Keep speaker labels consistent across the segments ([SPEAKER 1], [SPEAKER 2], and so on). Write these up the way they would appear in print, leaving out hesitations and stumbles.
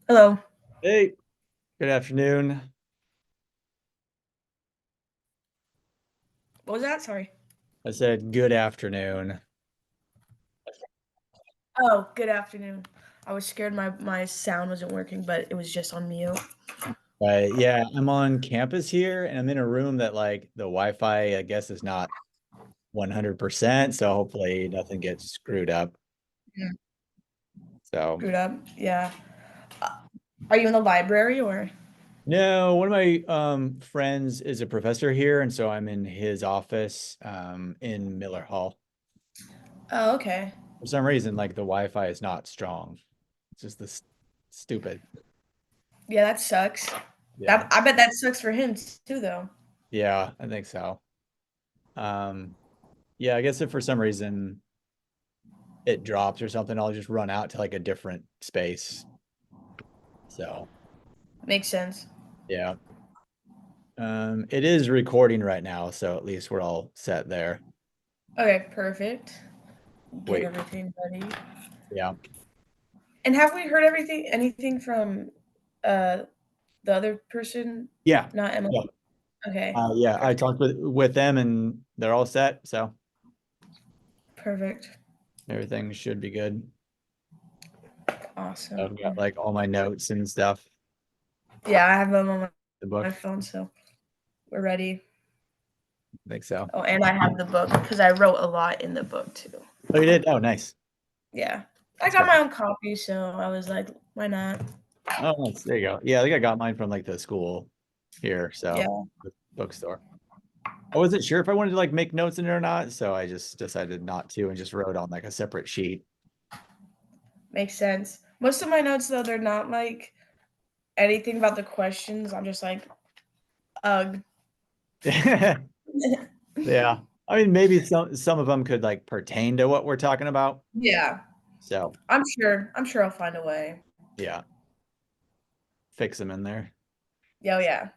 [SPEAKER 1] Hello.
[SPEAKER 2] Hey, good afternoon.
[SPEAKER 1] What was that? Sorry.
[SPEAKER 2] I said good afternoon.
[SPEAKER 1] Oh, good afternoon. I was scared my sound wasn't working, but it was just on mute.
[SPEAKER 2] But yeah, I'm on campus here and I'm in a room that like the Wi-Fi, I guess, is not 100%. So hopefully nothing gets screwed up.
[SPEAKER 1] Yeah.
[SPEAKER 2] So
[SPEAKER 1] Screwed up. Yeah. Uh, are you in the library or?
[SPEAKER 2] no, one of my friends is a professor here, and so I'm in his office in Miller Hall.
[SPEAKER 1] Oh, okay.
[SPEAKER 2] For some reason, like the Wi-Fi is not strong. It's just this stupid.
[SPEAKER 1] Yeah, that sucks.
[SPEAKER 2] Yeah.
[SPEAKER 1] That I bet that sucks for him too, though.
[SPEAKER 2] Yeah, I think so. Um, yeah, I guess if for some reason it drops or something, I'll just run out to like a different space. So
[SPEAKER 1] Makes sense.
[SPEAKER 2] yeah. It is recording right now, so at least we're all set there.
[SPEAKER 1] Okay, perfect. Get
[SPEAKER 2] Wait,
[SPEAKER 1] everything ready.
[SPEAKER 2] yeah.
[SPEAKER 1] And have we heard anything from uh the other person?
[SPEAKER 2] Yeah.
[SPEAKER 1] Not Emily.
[SPEAKER 2] Yeah.
[SPEAKER 1] Okay.
[SPEAKER 2] Yeah, I
[SPEAKER 1] Perfect.
[SPEAKER 2] talked with them and they're all set, so
[SPEAKER 1] Perfect.
[SPEAKER 2] everything should be good.
[SPEAKER 1] Awesome.
[SPEAKER 2] I've got like all my notes and stuff,
[SPEAKER 1] Yeah, I have them on
[SPEAKER 2] the
[SPEAKER 1] my
[SPEAKER 2] book.
[SPEAKER 1] phone, so we're ready.
[SPEAKER 2] I think so.
[SPEAKER 1] Oh, and I have the book because I wrote a lot in the book too.
[SPEAKER 2] Oh, you did? Oh, nice.
[SPEAKER 1] Yeah. I
[SPEAKER 2] That's
[SPEAKER 1] got
[SPEAKER 2] good.
[SPEAKER 1] my own copy, so I was like, why not?
[SPEAKER 2] Oh, nice. There you go. Yeah, I think I got mine from like the school here, so
[SPEAKER 1] Yeah,
[SPEAKER 2] the bookstore. I wasn't sure if I wanted to like make notes in it or not, so I just decided not to and just wrote on like a separate sheet.
[SPEAKER 1] makes sense. Most of my notes, though, they're not like anything about the questions. I'm just like, ugh.
[SPEAKER 2] Yeah. I mean, maybe some of them could like pertain to what we're talking about.
[SPEAKER 1] Yeah,
[SPEAKER 2] So,
[SPEAKER 1] I'm sure. I'm sure I'll find a way.
[SPEAKER 2] yeah, fix them in there.
[SPEAKER 1] Yeah, oh, yeah.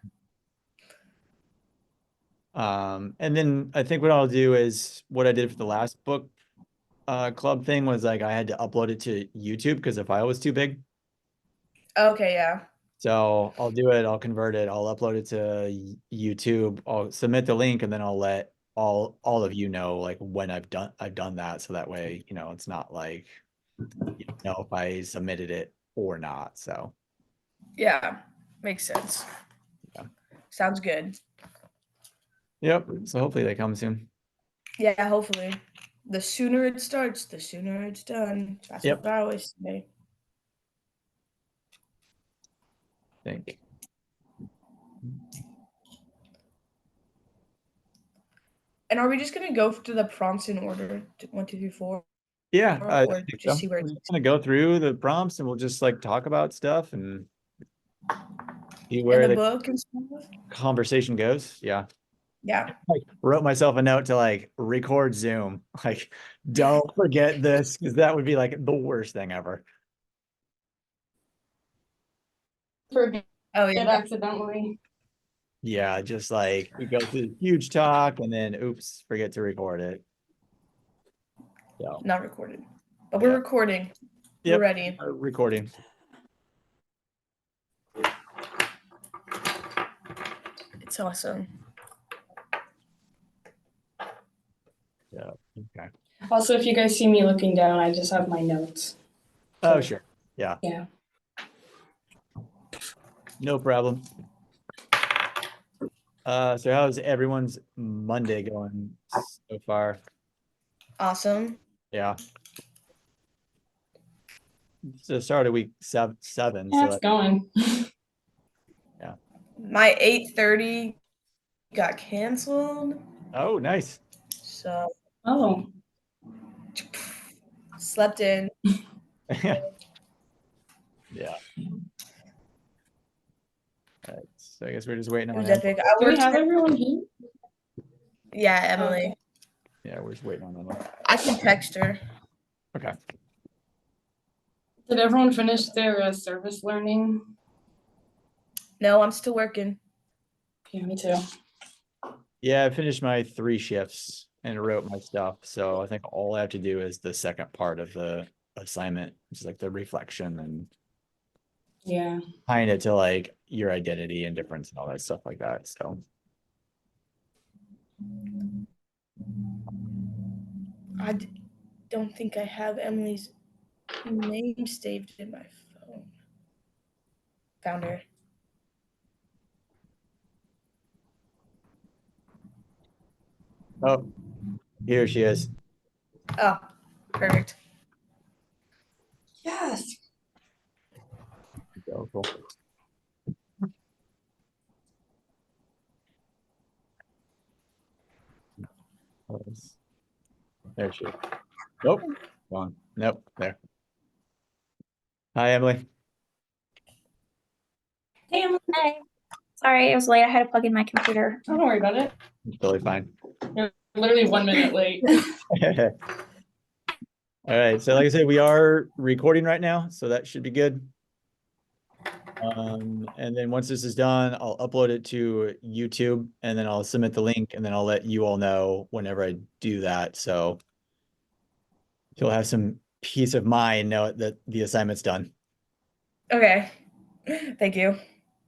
[SPEAKER 2] And then I think what I'll do is what I did for the last book club thing was like I had to upload it to YouTube because the file was too big.
[SPEAKER 1] Okay, yeah.
[SPEAKER 2] So I'll do it, I'll convert it, I'll upload it to YouTube, I'll submit the link, and then I'll let all of you know like when I've done that, so that way, it's not like you know if I submitted it or not. So
[SPEAKER 1] Yeah, makes sense.
[SPEAKER 2] yeah.
[SPEAKER 1] Sounds good.
[SPEAKER 2] Yep. So hopefully they come soon.
[SPEAKER 1] Yeah, hopefully. The sooner it starts, the sooner it's done. That's
[SPEAKER 2] Yep.
[SPEAKER 1] what I always say.
[SPEAKER 2] Think.
[SPEAKER 1] And are we just gonna go to the prompts in order, one, two, three, four,
[SPEAKER 2] Yeah, I
[SPEAKER 1] or
[SPEAKER 2] think
[SPEAKER 1] just
[SPEAKER 2] so.
[SPEAKER 1] see where
[SPEAKER 2] We're
[SPEAKER 1] it
[SPEAKER 2] just
[SPEAKER 1] takes?
[SPEAKER 2] gonna go through the prompts and we'll just like talk about stuff and see
[SPEAKER 1] In
[SPEAKER 2] where
[SPEAKER 1] the
[SPEAKER 2] the
[SPEAKER 1] book and stuff?
[SPEAKER 2] conversation goes. Yeah.
[SPEAKER 1] Yeah.
[SPEAKER 2] Like wrote myself a note to like record Zoom. Like, don't forget this because that would be like the worst thing ever.
[SPEAKER 3] Forget
[SPEAKER 1] Oh,
[SPEAKER 3] it
[SPEAKER 1] yeah.
[SPEAKER 3] accidentally.
[SPEAKER 2] Yeah, just like we go through the huge talk and then oops, forget to record it. So
[SPEAKER 1] Not recorded. But we're
[SPEAKER 2] yeah.
[SPEAKER 1] recording. We're
[SPEAKER 2] Yep.
[SPEAKER 1] ready.
[SPEAKER 2] Recording.
[SPEAKER 1] It's awesome.
[SPEAKER 2] Yeah. Okay.
[SPEAKER 3] Also, if you guys see me looking down, I just have my notes.
[SPEAKER 2] Oh, sure. Yeah.
[SPEAKER 3] Yeah.
[SPEAKER 2] No problem. So how's everyone's Monday going so far?
[SPEAKER 1] Awesome.
[SPEAKER 2] Yeah. So started week seven.
[SPEAKER 3] Yeah,
[SPEAKER 2] So
[SPEAKER 3] it's going.
[SPEAKER 2] yeah.
[SPEAKER 1] My 8:30 got canceled.
[SPEAKER 2] Oh, nice.
[SPEAKER 1] So
[SPEAKER 3] Oh,
[SPEAKER 1] slept in.
[SPEAKER 2] Yeah. All right. So I guess we're just waiting
[SPEAKER 1] It
[SPEAKER 2] on
[SPEAKER 1] was
[SPEAKER 2] Emily.
[SPEAKER 1] epic. I
[SPEAKER 3] do we
[SPEAKER 1] worked.
[SPEAKER 3] have everyone here?
[SPEAKER 1] Yeah, Emily.
[SPEAKER 3] Okay.
[SPEAKER 2] Yeah, we're just waiting on Emily.
[SPEAKER 1] I can text her.
[SPEAKER 2] Okay.
[SPEAKER 3] Did everyone finish their service learning?
[SPEAKER 1] No, I'm still working.
[SPEAKER 3] Yeah, me too.
[SPEAKER 2] Yeah, I finished my 3 shifts. and wrote my stuff. So I think all I have to do is the second part of the assignment, which is like the reflection and
[SPEAKER 3] Yeah.
[SPEAKER 2] tying it to like your identity and difference and all that stuff like that. So
[SPEAKER 1] Don't think I have Emily's name saved in my phone. Found her.
[SPEAKER 2] oh, here she is.
[SPEAKER 1] Oh, perfect.
[SPEAKER 3] Yes.
[SPEAKER 2] So cool. There she is. Nope. Gone. Nope. There. Hi, Emily.
[SPEAKER 4] Hey, Emily. Hi. Sorry, it was late. I had to plug in my computer.
[SPEAKER 3] Oh, don't worry about it.
[SPEAKER 2] Totally fine.
[SPEAKER 3] You're literally 1 minute late.
[SPEAKER 2] All right. So like I said, we are recording right now, so that should be good. And then once this is done, I'll upload it to YouTube and then I'll submit the link and then I'll let you all know whenever I do that. So you'll have some peace of mind, know that the assignment's done.
[SPEAKER 1] Okay. Thank you.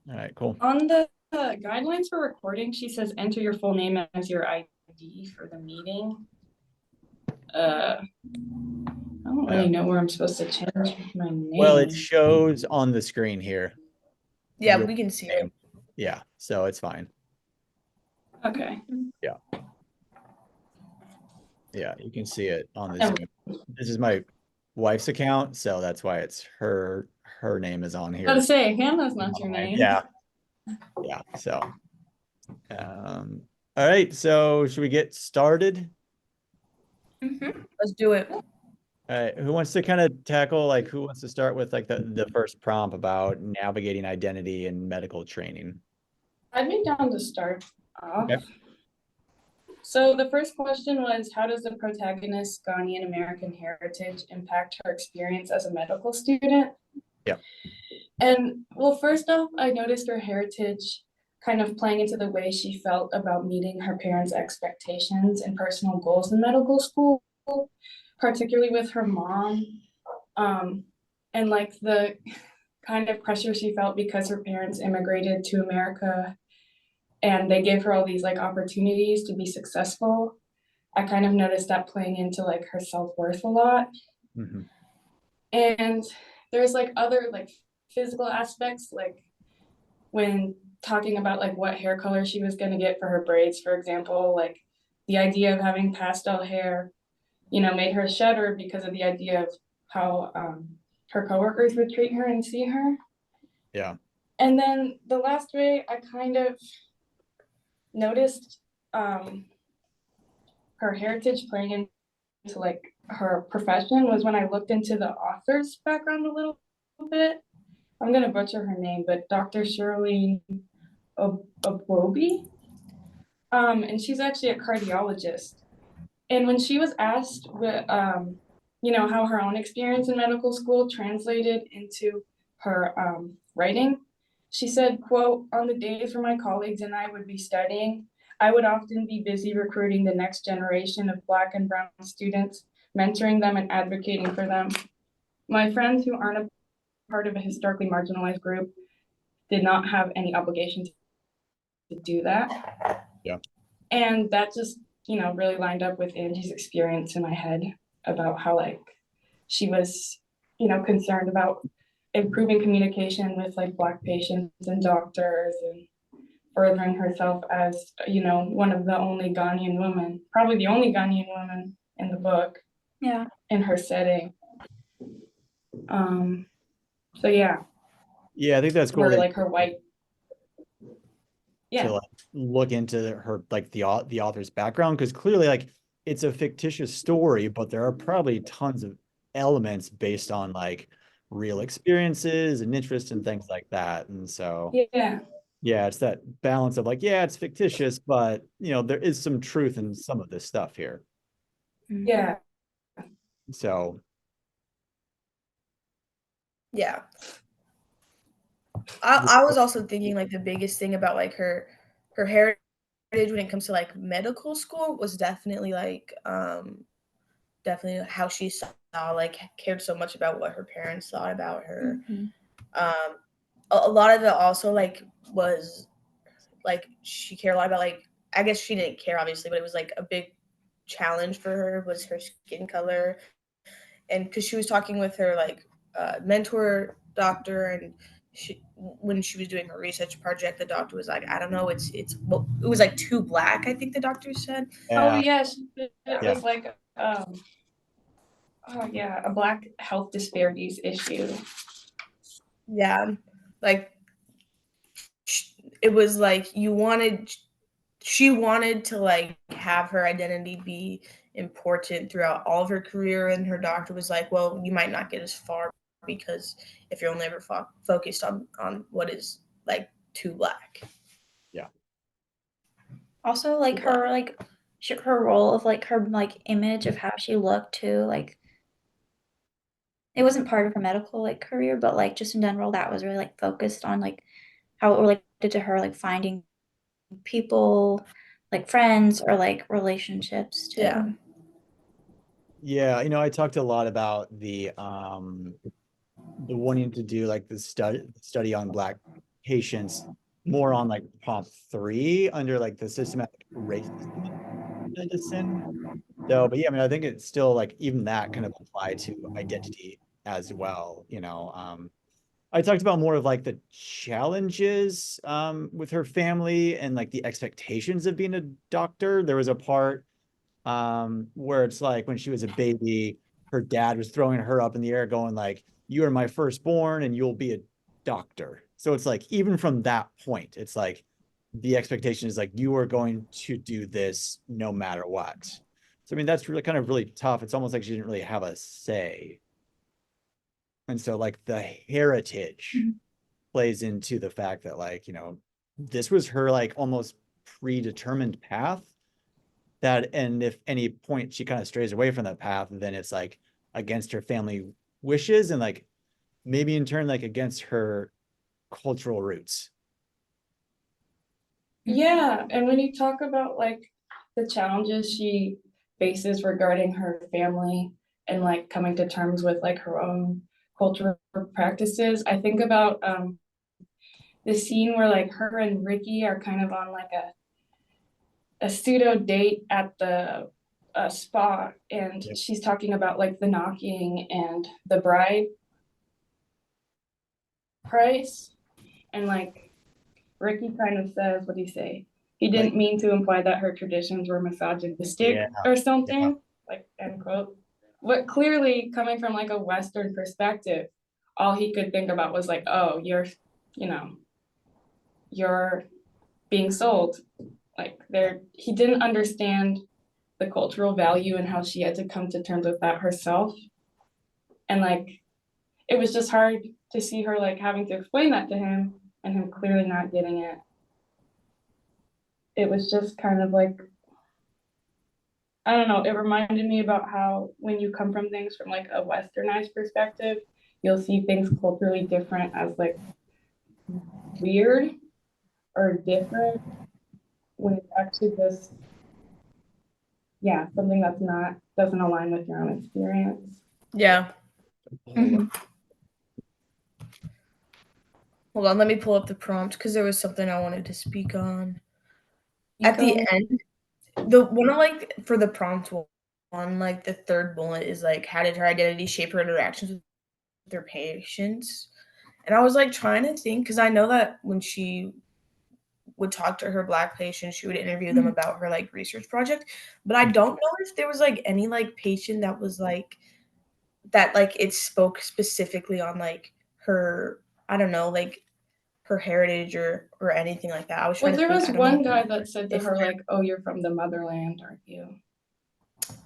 [SPEAKER 2] All right, cool.
[SPEAKER 3] On the guidelines for recording, she says enter your full name as your ID for the meeting. I don't really know where I'm supposed to change my name.
[SPEAKER 2] Well, it shows on the screen here.
[SPEAKER 1] Yeah,
[SPEAKER 2] Your
[SPEAKER 1] we can see
[SPEAKER 2] name.
[SPEAKER 1] it.
[SPEAKER 2] Yeah, so it's fine.
[SPEAKER 3] Okay.
[SPEAKER 2] Yeah. Yeah, you can see it on the Zoom. This is my wife's account, so that's why it's her name is on
[SPEAKER 3] I was
[SPEAKER 2] here.
[SPEAKER 3] about to say, Hannah's not your name.
[SPEAKER 2] Yeah. Yeah. So all right, so should we get started?
[SPEAKER 1] Let's do it.
[SPEAKER 2] All right, who wants to kind of tackle, like, who wants to start with like the first prompt about navigating identity and medical training?
[SPEAKER 3] I'd be down to start off.
[SPEAKER 2] Okay.
[SPEAKER 3] So the first question was, how does the protagonist's Ghanaian American heritage impact her experience as a medical student?
[SPEAKER 2] Yeah.
[SPEAKER 3] And well, first off, I noticed her heritage kind of playing into the way she felt about meeting her parents' expectations and personal goals in medical school, particularly with her mom. And like the kind of pressure she felt because her parents immigrated to America and they gave her all these like opportunities to be successful. I kind of noticed that playing into like her self-worth a lot.
[SPEAKER 2] Mhm.
[SPEAKER 3] And there's like other like physical aspects, like when talking about like what hair color she was going to get for her braids, for example, like the idea of having pastel hair, you know, made her shudder because of the idea of how her coworkers would treat her and see her.
[SPEAKER 2] Yeah.
[SPEAKER 3] And then the last way I kind of noticed her heritage playing into like her profession was when I looked into the author's background a little bit. I'm gonna butcher her name, but Dr. Shirlene Oboubi. And she's actually a cardiologist. And when she was asked you know, how her own experience in medical school translated into her writing, she said, quote, on the days where my colleagues and I would be studying, I would often be busy recruiting the next generation of Black and Brown students, mentoring them and advocating for them. My friends who aren't a part of a historically marginalized group did not have any obligation to do that.
[SPEAKER 2] Yeah.
[SPEAKER 3] And that just, you know, really lined up with Angie's experience in my head about how like she was, you know, concerned about improving communication with like Black patients and doctors and furthering herself as, you know, one of the only Ghanaian women, probably the only Ghanaian woman in the book.
[SPEAKER 4] Yeah.
[SPEAKER 3] In her setting. So yeah.
[SPEAKER 2] Yeah, I think that's cool.
[SPEAKER 3] Her, like her white. Yeah.
[SPEAKER 2] To like look into her like the author's background, because clearly like it's a fictitious story, but there are probably tons of elements based on like real experiences and interests and things like that. And so yeah, it's that balance of like, yeah, it's fictitious, but you know, there is some truth in some of this stuff here.
[SPEAKER 3] Yeah.
[SPEAKER 2] So
[SPEAKER 1] yeah. I was also thinking like the biggest thing about like her heritage when it comes to like medical school was definitely like definitely how she saw, like, cared so much about what her parents thought about her. Um, a lot of it also like was like she cared a lot about like I guess she didn't care obviously, but it was like a big challenge for her was her skin color, and because she was talking with her like mentor doctor, and when she was doing her research project, the doctor was like, I don't know, well, it was like too black. I think the doctor said.
[SPEAKER 3] Oh
[SPEAKER 2] Yeah.
[SPEAKER 3] yes, it
[SPEAKER 2] Yeah.
[SPEAKER 3] was like oh yeah, a black health disparities issue.
[SPEAKER 1] Yeah, like it was like she wanted to like have her identity be important throughout all of her career, and her doctor was like, well, you might not get as far because if you're only ever focused on what is like too black.
[SPEAKER 2] Yeah.
[SPEAKER 4] Also, like her her role of like her like image of how she looked too, like it wasn't part of her medical like career, but like just in general, that was really like focused on like how it related to her like finding people, like friends or like relationships too.
[SPEAKER 1] Yeah.
[SPEAKER 2] Yeah, I talked a lot about the wanting to do like the study on Black patients more on like prompt 3 under like the systematic racism in medicine. So, but yeah, I mean, I think it's still like even that kind of apply to identity as well. I talked about more of like the challenges with her family and like the expectations of being a doctor. There was a part where it's like when she was a baby, her dad was throwing her up in the air, going like, "You are my firstborn, and you'll be a doctor." So it's like even from that point, it's like the expectation is like you are going to do this no matter what. So I mean that's really kind of really tough. It's almost like she didn't really have a say. And so like the heritage plays into the fact that like, this was her like almost predetermined path that, and if any point she kind of strays away from that path, then it's like against her family wishes and like maybe in turn like against her cultural roots.
[SPEAKER 3] Yeah, and when you talk about like the challenges she faces regarding her family and like coming to terms with like her own cultural practices, I think about the scene where like her and Ricky are kind of on like a pseudo date at the spa, and
[SPEAKER 2] Yep.
[SPEAKER 3] she's talking about like the knocking and the bride price, and like Ricky kind of says, what do you say? He didn't mean to imply that her traditions were misogynistic or something, like end quote. But clearly coming from like a Western perspective, all he could think about was like, oh, you're being sold. Like he didn't understand the cultural value and how she had to come to terms with that herself. And like it was just hard to see her like having to explain that to him and him clearly not getting it. It was just kind of like, I don't know, it reminded me about how when you come from things from like a westernized perspective, you'll see things culturally different as like weird or different when it's actually just, yeah, something that's not, doesn't align with your own experience.
[SPEAKER 1] Yeah. Hold on, let me pull up the prompt because there was something I wanted to speak on. At the end, the one I like for the prompt one, like the third bullet is like, how did her identity shape her interactions with their patients? And I was like trying to think because I know that when she would talk to her Black patients, she would interview them about her like research project. But I don't know if there was like any like patient that was like that like it spoke specifically on like her, I don't know, like her heritage or anything like that. I was trying
[SPEAKER 3] Well,
[SPEAKER 1] to
[SPEAKER 3] there
[SPEAKER 1] think.
[SPEAKER 3] was
[SPEAKER 1] I don't know
[SPEAKER 3] one guy that said to
[SPEAKER 1] if
[SPEAKER 3] her like, "Oh, you're from the motherland, aren't you?"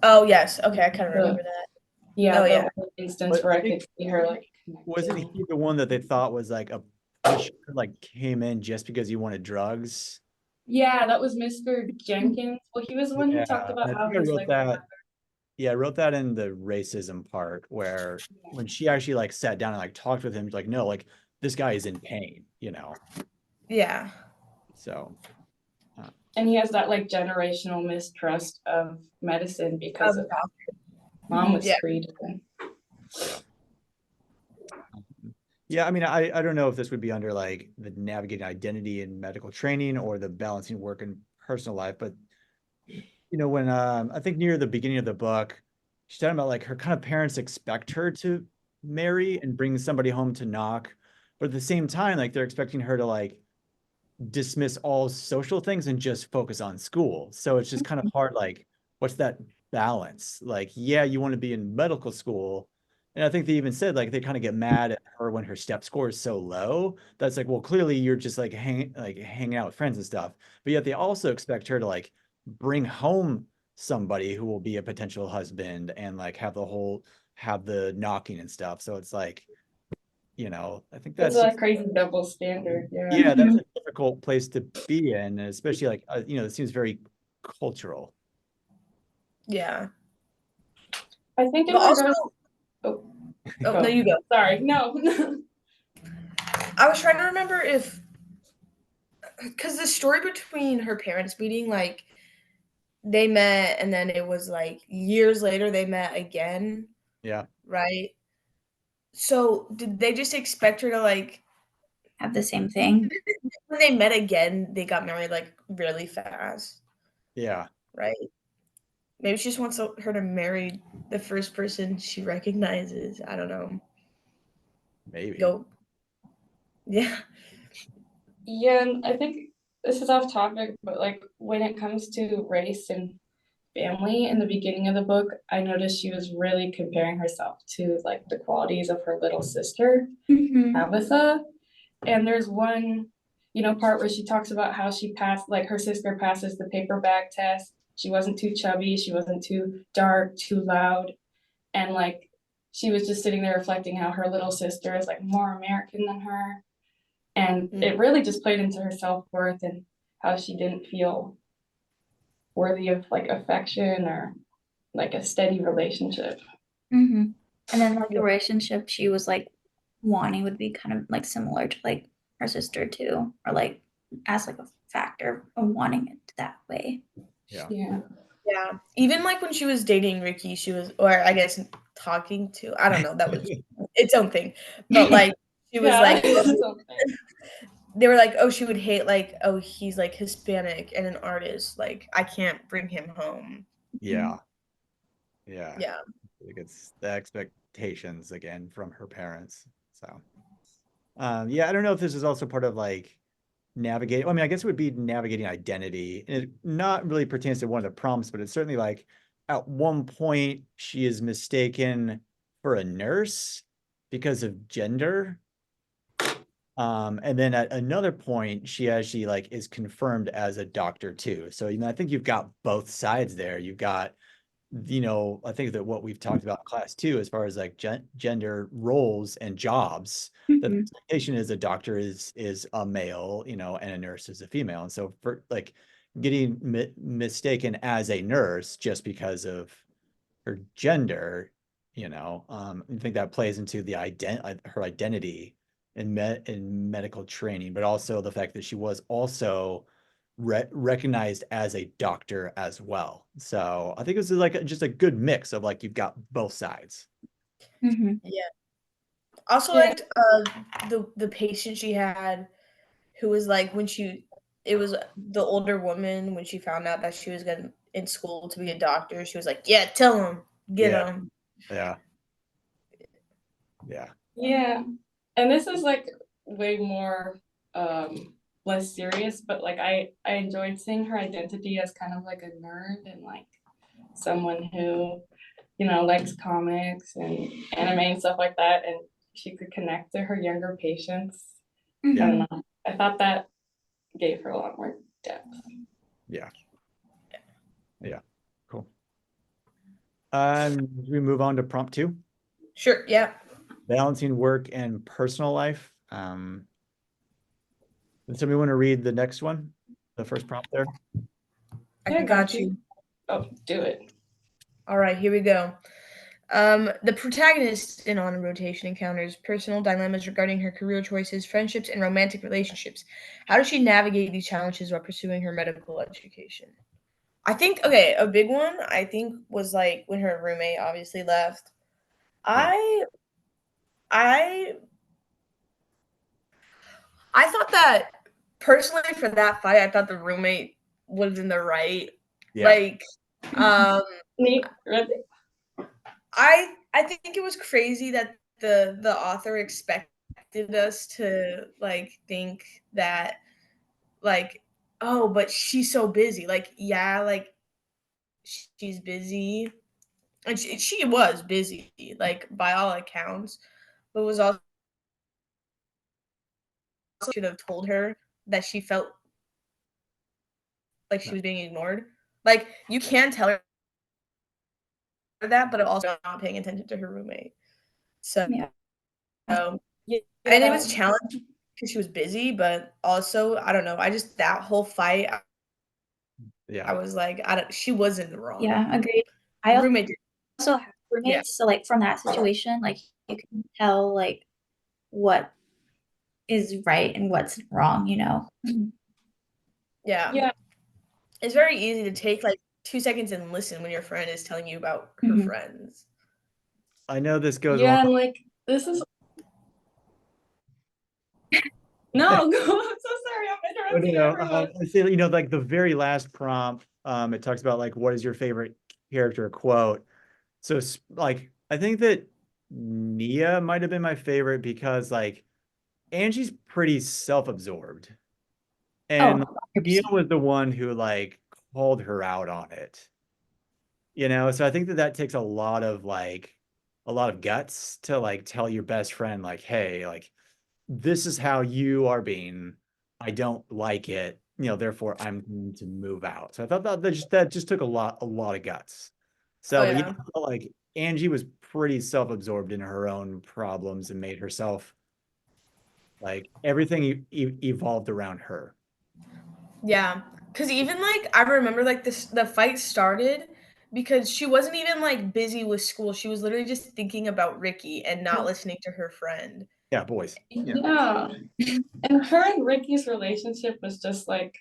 [SPEAKER 1] Oh yes, okay, I kind of remember that.
[SPEAKER 3] Yeah,
[SPEAKER 1] Oh
[SPEAKER 3] the
[SPEAKER 1] yeah.
[SPEAKER 3] only instance
[SPEAKER 2] But
[SPEAKER 3] where
[SPEAKER 2] I
[SPEAKER 3] I
[SPEAKER 2] think
[SPEAKER 3] could see her like
[SPEAKER 2] wasn't
[SPEAKER 3] connecting.
[SPEAKER 2] he the one that they thought was like a pusher, like came in just because he wanted drugs?
[SPEAKER 3] Yeah, that was Mr. Jenkins. Well, he was the one who talked
[SPEAKER 2] Yeah,
[SPEAKER 3] about
[SPEAKER 2] I
[SPEAKER 3] how
[SPEAKER 2] think I
[SPEAKER 3] his
[SPEAKER 2] wrote
[SPEAKER 3] like
[SPEAKER 2] that. Yeah, I wrote that in the racism part where when she actually like sat down and like talked with him, like, no, like this guy is in pain,
[SPEAKER 1] Yeah.
[SPEAKER 2] So
[SPEAKER 3] And he has that like generational mistrust of medicine because of how mom was treated.
[SPEAKER 2] Yeah. Yeah, I mean, I don't know if this would be under like the navigating identity and medical training or the balancing work and personal life, but when I think near the beginning of the book, she's talking about like her kind of parents expect her to marry and bring somebody home to knock, but at the same time, like they're expecting her to like dismiss all social things and just focus on school. So it's just kind of hard, like, what's that balance? Like, yeah, you want to be in medical school. And I think they even said like they kind of get mad at her when her step score is so low. That's like, well, clearly you're just like hanging out with friends and stuff. But yet they also expect her to like bring home somebody who will be a potential husband and like have the knocking and stuff. So it's like, I think
[SPEAKER 3] That's
[SPEAKER 2] that's
[SPEAKER 3] a crazy double standard.
[SPEAKER 2] yeah, that's a difficult place to be in, especially like it seems very cultural.
[SPEAKER 1] Yeah.
[SPEAKER 3] I think in
[SPEAKER 1] But also,
[SPEAKER 3] regards.
[SPEAKER 1] no, you go.
[SPEAKER 3] Sorry, no.
[SPEAKER 1] I was trying to remember because the story between her parents meeting, like they met and then it was like years later they met again,
[SPEAKER 2] Yeah.
[SPEAKER 1] right? So did they just expect her to like
[SPEAKER 4] Have the same thing.
[SPEAKER 1] when they met again, they got married like really fast,
[SPEAKER 2] Yeah.
[SPEAKER 1] right? Maybe she just wants her to marry the first person she recognizes. I don't know.
[SPEAKER 2] Maybe.
[SPEAKER 1] Go. Yeah.
[SPEAKER 3] Yeah, and I think this is off topic, but like when it comes to race and family in the beginning of the book, I noticed she was really comparing herself to like the qualities of her little sister, Tabitha. And there's one, part where she talks about how she passed, like her sister passes the paper bag test. She wasn't too chubby, she wasn't too dark, too loud. And like she was just sitting there reflecting how her little sister is like more American than her. And it really just played into her self-worth and how she didn't feel worthy of like affection or like a steady relationship.
[SPEAKER 4] And then like the relationship she was like wanting would be kind of like similar to like her sister too, or like as like a factor of wanting it that way.
[SPEAKER 2] Yeah.
[SPEAKER 1] Yeah. Even like when she was dating Ricky, she was, or I guess talking to, I don't know, that was its own thing. But like she was like, they were like, oh, she would hate like, oh, he's like Hispanic and an artist. Like, I can't bring him home.
[SPEAKER 2] Yeah. Yeah.
[SPEAKER 1] Yeah.
[SPEAKER 2] I think it's the expectations again from her parents. So yeah, I don't know if this is also part of like navigating. I mean, I guess it would be navigating identity. And it not really pertains to one of the prompts, but it's certainly like at one point she is mistaken for a nurse because of gender. And then at another point, she actually like is confirmed as a doctor too. So, I think you've got both sides there. You've got, I think that what we've talked about in class too, as far as like gender roles and jobs, that the expectation is a doctor is a male, and a nurse is a female. And so for like getting mistaken as a nurse just because of her gender, I think that plays into the her identity in medical training, but also the fact that she was also recognized as a doctor as well. So I think this is like just a good mix of like you've got both sides.
[SPEAKER 1] Yeah. Also liked the patient she had who was like it was the older woman when she found out that she was going in school to be a doctor, she was like, yeah, tell him, get him.
[SPEAKER 2] Yeah. Yeah.
[SPEAKER 3] Yeah. And this is like way more less serious, but like I enjoyed seeing her identity as kind of like a nerd and like someone who, likes comics and anime and stuff like that, and she could connect to her younger patients. I don't know. I thought that gave her a lot more depth.
[SPEAKER 2] Yeah. Yeah. Cool. We move on to prompt 2.
[SPEAKER 1] Sure. Yeah.
[SPEAKER 2] Balancing work and personal life. Does somebody want to read the next one? The first prompt there?
[SPEAKER 1] I got you.
[SPEAKER 3] Oh, do it.
[SPEAKER 1] All right, here we go. The protagonist in On Rotation encounters personal dilemmas regarding her career choices, friendships, and romantic relationships. How does she navigate these challenges while pursuing her medical education? I think a big one I think was like when her roommate obviously left.
[SPEAKER 2] Yeah.
[SPEAKER 1] I I thought that personally for that fight, I thought the roommate was in the right.
[SPEAKER 2] Yeah.
[SPEAKER 1] Like, um,
[SPEAKER 3] Me, really?
[SPEAKER 1] I think it was crazy that the author expected us to like think that like, oh, but she's so busy. Like, yeah, like she's busy, and she was busy, like by all accounts, but was also should have told her that she felt like she was being ignored. Like, you can tell her that, but also not paying attention to her roommate. So,
[SPEAKER 4] Yeah.
[SPEAKER 1] and
[SPEAKER 3] Yeah.
[SPEAKER 1] it was challenging because she was busy, but also I don't know. I just that whole fight, I
[SPEAKER 2] Yeah.
[SPEAKER 1] was like, I don't. She was in the wrong.
[SPEAKER 4] Yeah, agreed.
[SPEAKER 1] The
[SPEAKER 4] I
[SPEAKER 1] roommate did.
[SPEAKER 4] also have
[SPEAKER 1] Yeah.
[SPEAKER 4] roommates, so like from that situation, like you can tell like what is right and what's wrong, you know.
[SPEAKER 1] Yeah.
[SPEAKER 3] Yeah.
[SPEAKER 1] It's very easy to take like 2 seconds and listen when your friend is telling you about her
[SPEAKER 4] Mhm.
[SPEAKER 1] friends.
[SPEAKER 2] I know this goes
[SPEAKER 3] Yeah,
[SPEAKER 2] along.
[SPEAKER 3] and like this is no, go. I'm so sorry. I'm
[SPEAKER 2] Oh,
[SPEAKER 3] interrupting
[SPEAKER 2] no,
[SPEAKER 3] everyone.
[SPEAKER 2] I say, you know, like the very last prompt, it talks about like what is your favorite character quote. So like I think that Nia might have been my favorite because like Angie's pretty self-absorbed.
[SPEAKER 4] Oh,
[SPEAKER 2] And Nia
[SPEAKER 4] 100%.
[SPEAKER 2] was the one who like called her out on it. You know, so I think that that takes a lot of guts to like tell your best friend like, hey, like this is how you are being. I don't like it. You know, therefore I'm going to move out. So I thought that just took a lot of guts.
[SPEAKER 1] Oh
[SPEAKER 2] So, but yeah,
[SPEAKER 1] yeah.
[SPEAKER 2] I felt like Angie was pretty self-absorbed in her own problems and made herself like everything evolved around her.
[SPEAKER 1] Yeah, cause even, like, I remember, like, the fight started because she wasn't even, like, busy with school, she was literally just thinking about Ricky and not listening to her friend.
[SPEAKER 2] Yeah, boys. Yeah.
[SPEAKER 3] Yeah. And her and Ricky's relationship was just like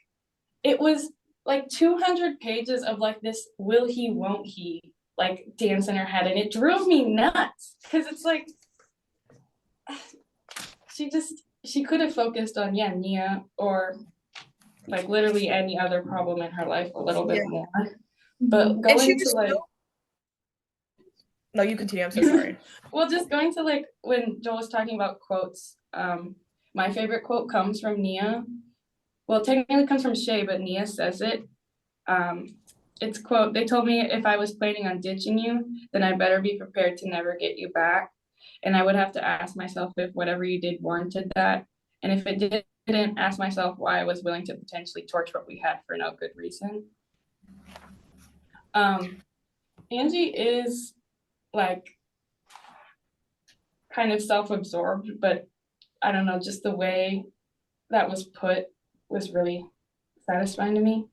[SPEAKER 3] it was like 200 pages of like this will he won't he like dance in her head, and it drove me nuts because it's like she could have focused on Nia or like literally any other problem in her life a little bit
[SPEAKER 1] Yeah,
[SPEAKER 3] more, but
[SPEAKER 1] and she
[SPEAKER 3] going to
[SPEAKER 1] was
[SPEAKER 3] like
[SPEAKER 1] so No, you continue, I'm so sorry.
[SPEAKER 3] well, just going to like when Joel was talking about quotes, my favorite quote comes from Nia. Well, technically it comes from Shay, but Nia says it. Um, it's quote, they told me if I was planning on ditching you, then I better be prepared to never get you back. And I would have to ask myself if whatever you did warranted that. And if it didn't, ask myself why I was willing to potentially torch what we had for no good reason. Angie is like kind of self-absorbed, but I don't know, just the way that was put was really satisfying to me.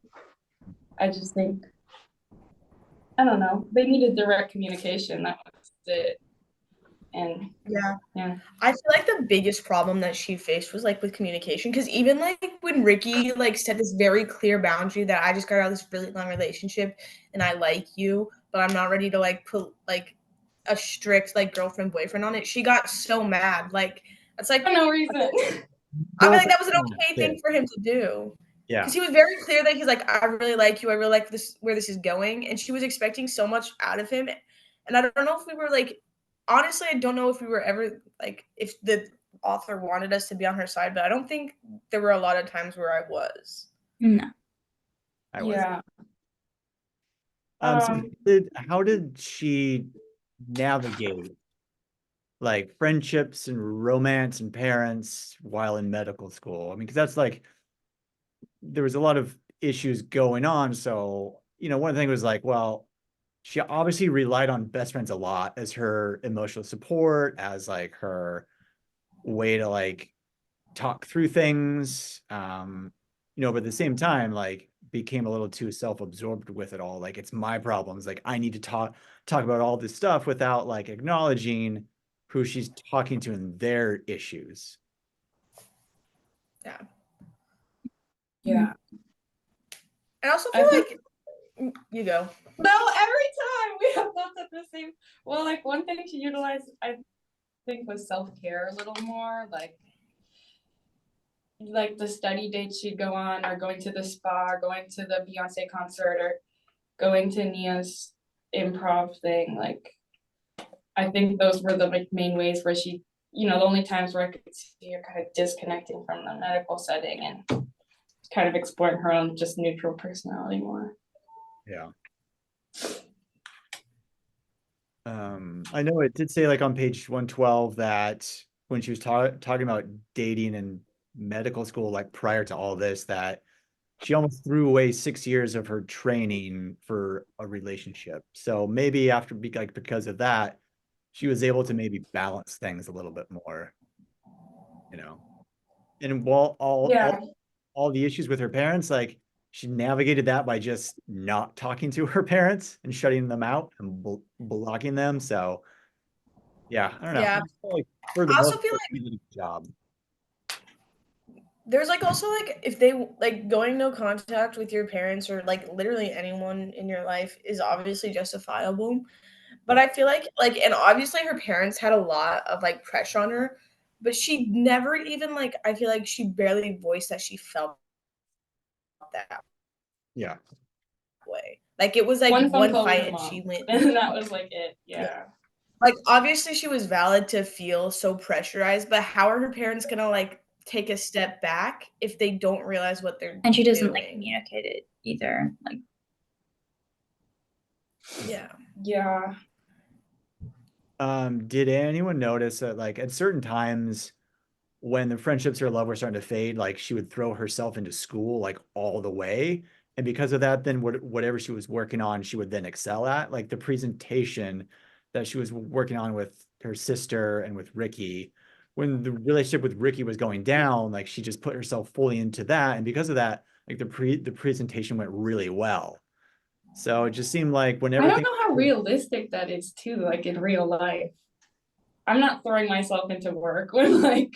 [SPEAKER 3] I just think, I don't know, they needed direct communication. That was it. And
[SPEAKER 1] Yeah.
[SPEAKER 3] yeah.
[SPEAKER 1] I feel like the biggest problem that she faced was, like, with communication. Because even, like, when Ricky, like, set this very clear boundary that I just got out of this really long relationship and I like you, but I'm not ready to, like, put, like, a strict, like, girlfriend-boyfriend on it, she got so mad, like, it's like
[SPEAKER 3] For no reason.
[SPEAKER 1] I feel
[SPEAKER 2] Both
[SPEAKER 1] like that was an okay
[SPEAKER 2] did.
[SPEAKER 1] thing for him to do.
[SPEAKER 2] Yeah.
[SPEAKER 1] Because he was very clear that he's like, "I really like you, I really like this where this is going," and she was expecting so much out of him, and I don't know if we were, like honestly, I don't know if we were ever like, if the author wanted us to be on her side, but I don't think there were a lot of times where I was.
[SPEAKER 4] No.
[SPEAKER 2] I was.
[SPEAKER 3] Yeah.
[SPEAKER 2] So how did she navigate like friendships and romance and parents while in medical school? I mean, because that's like there was a lot of issues going on. So, you know, one thing was like, well, she obviously relied on best friends a lot as her emotional support, as like her way to like talk through things. but at the same time, like became a little too self-absorbed with it all. Like it's my problems. Like I need to talk about all this stuff without like acknowledging who she's talking to and their issues.
[SPEAKER 1] Yeah.
[SPEAKER 3] Yeah.
[SPEAKER 1] I also feel like you go.
[SPEAKER 3] No, every time we have thoughts at the same. Well, like one thing she utilized, I think, was self-care a little more, like the study dates she'd go on, or going to the spa, or going to the Beyonce concert, or going to Nia's improv thing. Like, I think those were the like main ways where she, the only times where I could see her kind of disconnecting from the medical setting and kind of exploring her own just neutral personality more.
[SPEAKER 2] Yeah. I know it did say like on page 112 that when she was talking about dating and medical school, like prior to all this, that she almost threw away 6 years of her training for a relationship. So maybe after because of that, she was able to maybe balance things a little bit more, And while all the issues with her parents, like she navigated that by just not talking to her parents and shutting them out and blocking them. So yeah, I don't know.
[SPEAKER 1] Yeah.
[SPEAKER 2] Like, for the
[SPEAKER 1] I also
[SPEAKER 2] most
[SPEAKER 1] feel
[SPEAKER 2] part,
[SPEAKER 1] like
[SPEAKER 2] she did a good job.
[SPEAKER 1] there's like also like if they like going no contact with your parents or like literally anyone in your life is obviously justifiable. But I feel like and obviously her parents had a lot of like pressure on her, but she never even like I feel like she barely voiced that she felt that
[SPEAKER 2] Yeah.
[SPEAKER 1] way. Like it was like
[SPEAKER 3] one phone
[SPEAKER 1] one
[SPEAKER 3] call with
[SPEAKER 1] fight
[SPEAKER 3] her
[SPEAKER 1] and
[SPEAKER 3] mom,
[SPEAKER 1] she went
[SPEAKER 3] and that was like it. Yeah.
[SPEAKER 1] Like obviously she was valid to feel so pressurized, but how are her parents gonna like take a step back if they don't realize what they're
[SPEAKER 4] And she doesn't
[SPEAKER 1] doing?
[SPEAKER 4] like communicate it either. Like
[SPEAKER 3] Yeah.
[SPEAKER 2] Did anyone notice that like at certain times when the friendships or love were starting to fade, like she would throw herself into school like all the way. And because of that, then whatever she was working on, she would then excel at. Like the presentation that she was working on with her sister and with Ricky, when the relationship with Ricky was going down, like she just put herself fully into that. And because of that, like the presentation went really well. So it just seemed like when
[SPEAKER 3] I don't
[SPEAKER 2] everything
[SPEAKER 3] know how realistic that is too, like in real life. I'm not throwing myself into work when like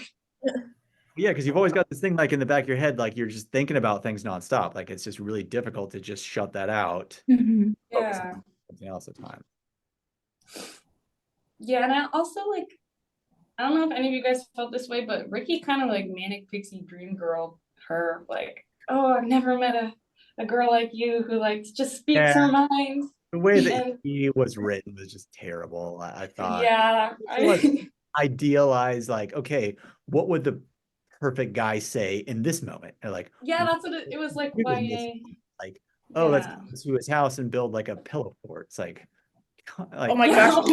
[SPEAKER 2] Yeah, because you've always got this thing like in the back of your head, like you're just thinking about things nonstop. Like it's just really difficult to just shut that out. Focus
[SPEAKER 3] yeah.
[SPEAKER 2] on something else at the time.
[SPEAKER 3] Yeah, and I also like I don't know if any of you guys felt this way, but Ricky kind of like manic pixie dream girl her, like, oh, I've never met a girl like you who like just speaks
[SPEAKER 2] Yeah,
[SPEAKER 3] her mind.
[SPEAKER 2] the way that
[SPEAKER 3] And
[SPEAKER 2] he was written was just terrible. I thought
[SPEAKER 3] yeah,
[SPEAKER 2] so like idealized, like, okay, what would the perfect guy say in this moment? Or like,
[SPEAKER 3] yeah, that's what it was like.
[SPEAKER 2] what is this?
[SPEAKER 3] YA.
[SPEAKER 2] Like, oh, let's
[SPEAKER 3] Yeah.
[SPEAKER 2] go to his house and build like a pillow fort. It's like,
[SPEAKER 1] Oh my
[SPEAKER 3] Yeah.
[SPEAKER 1] gosh.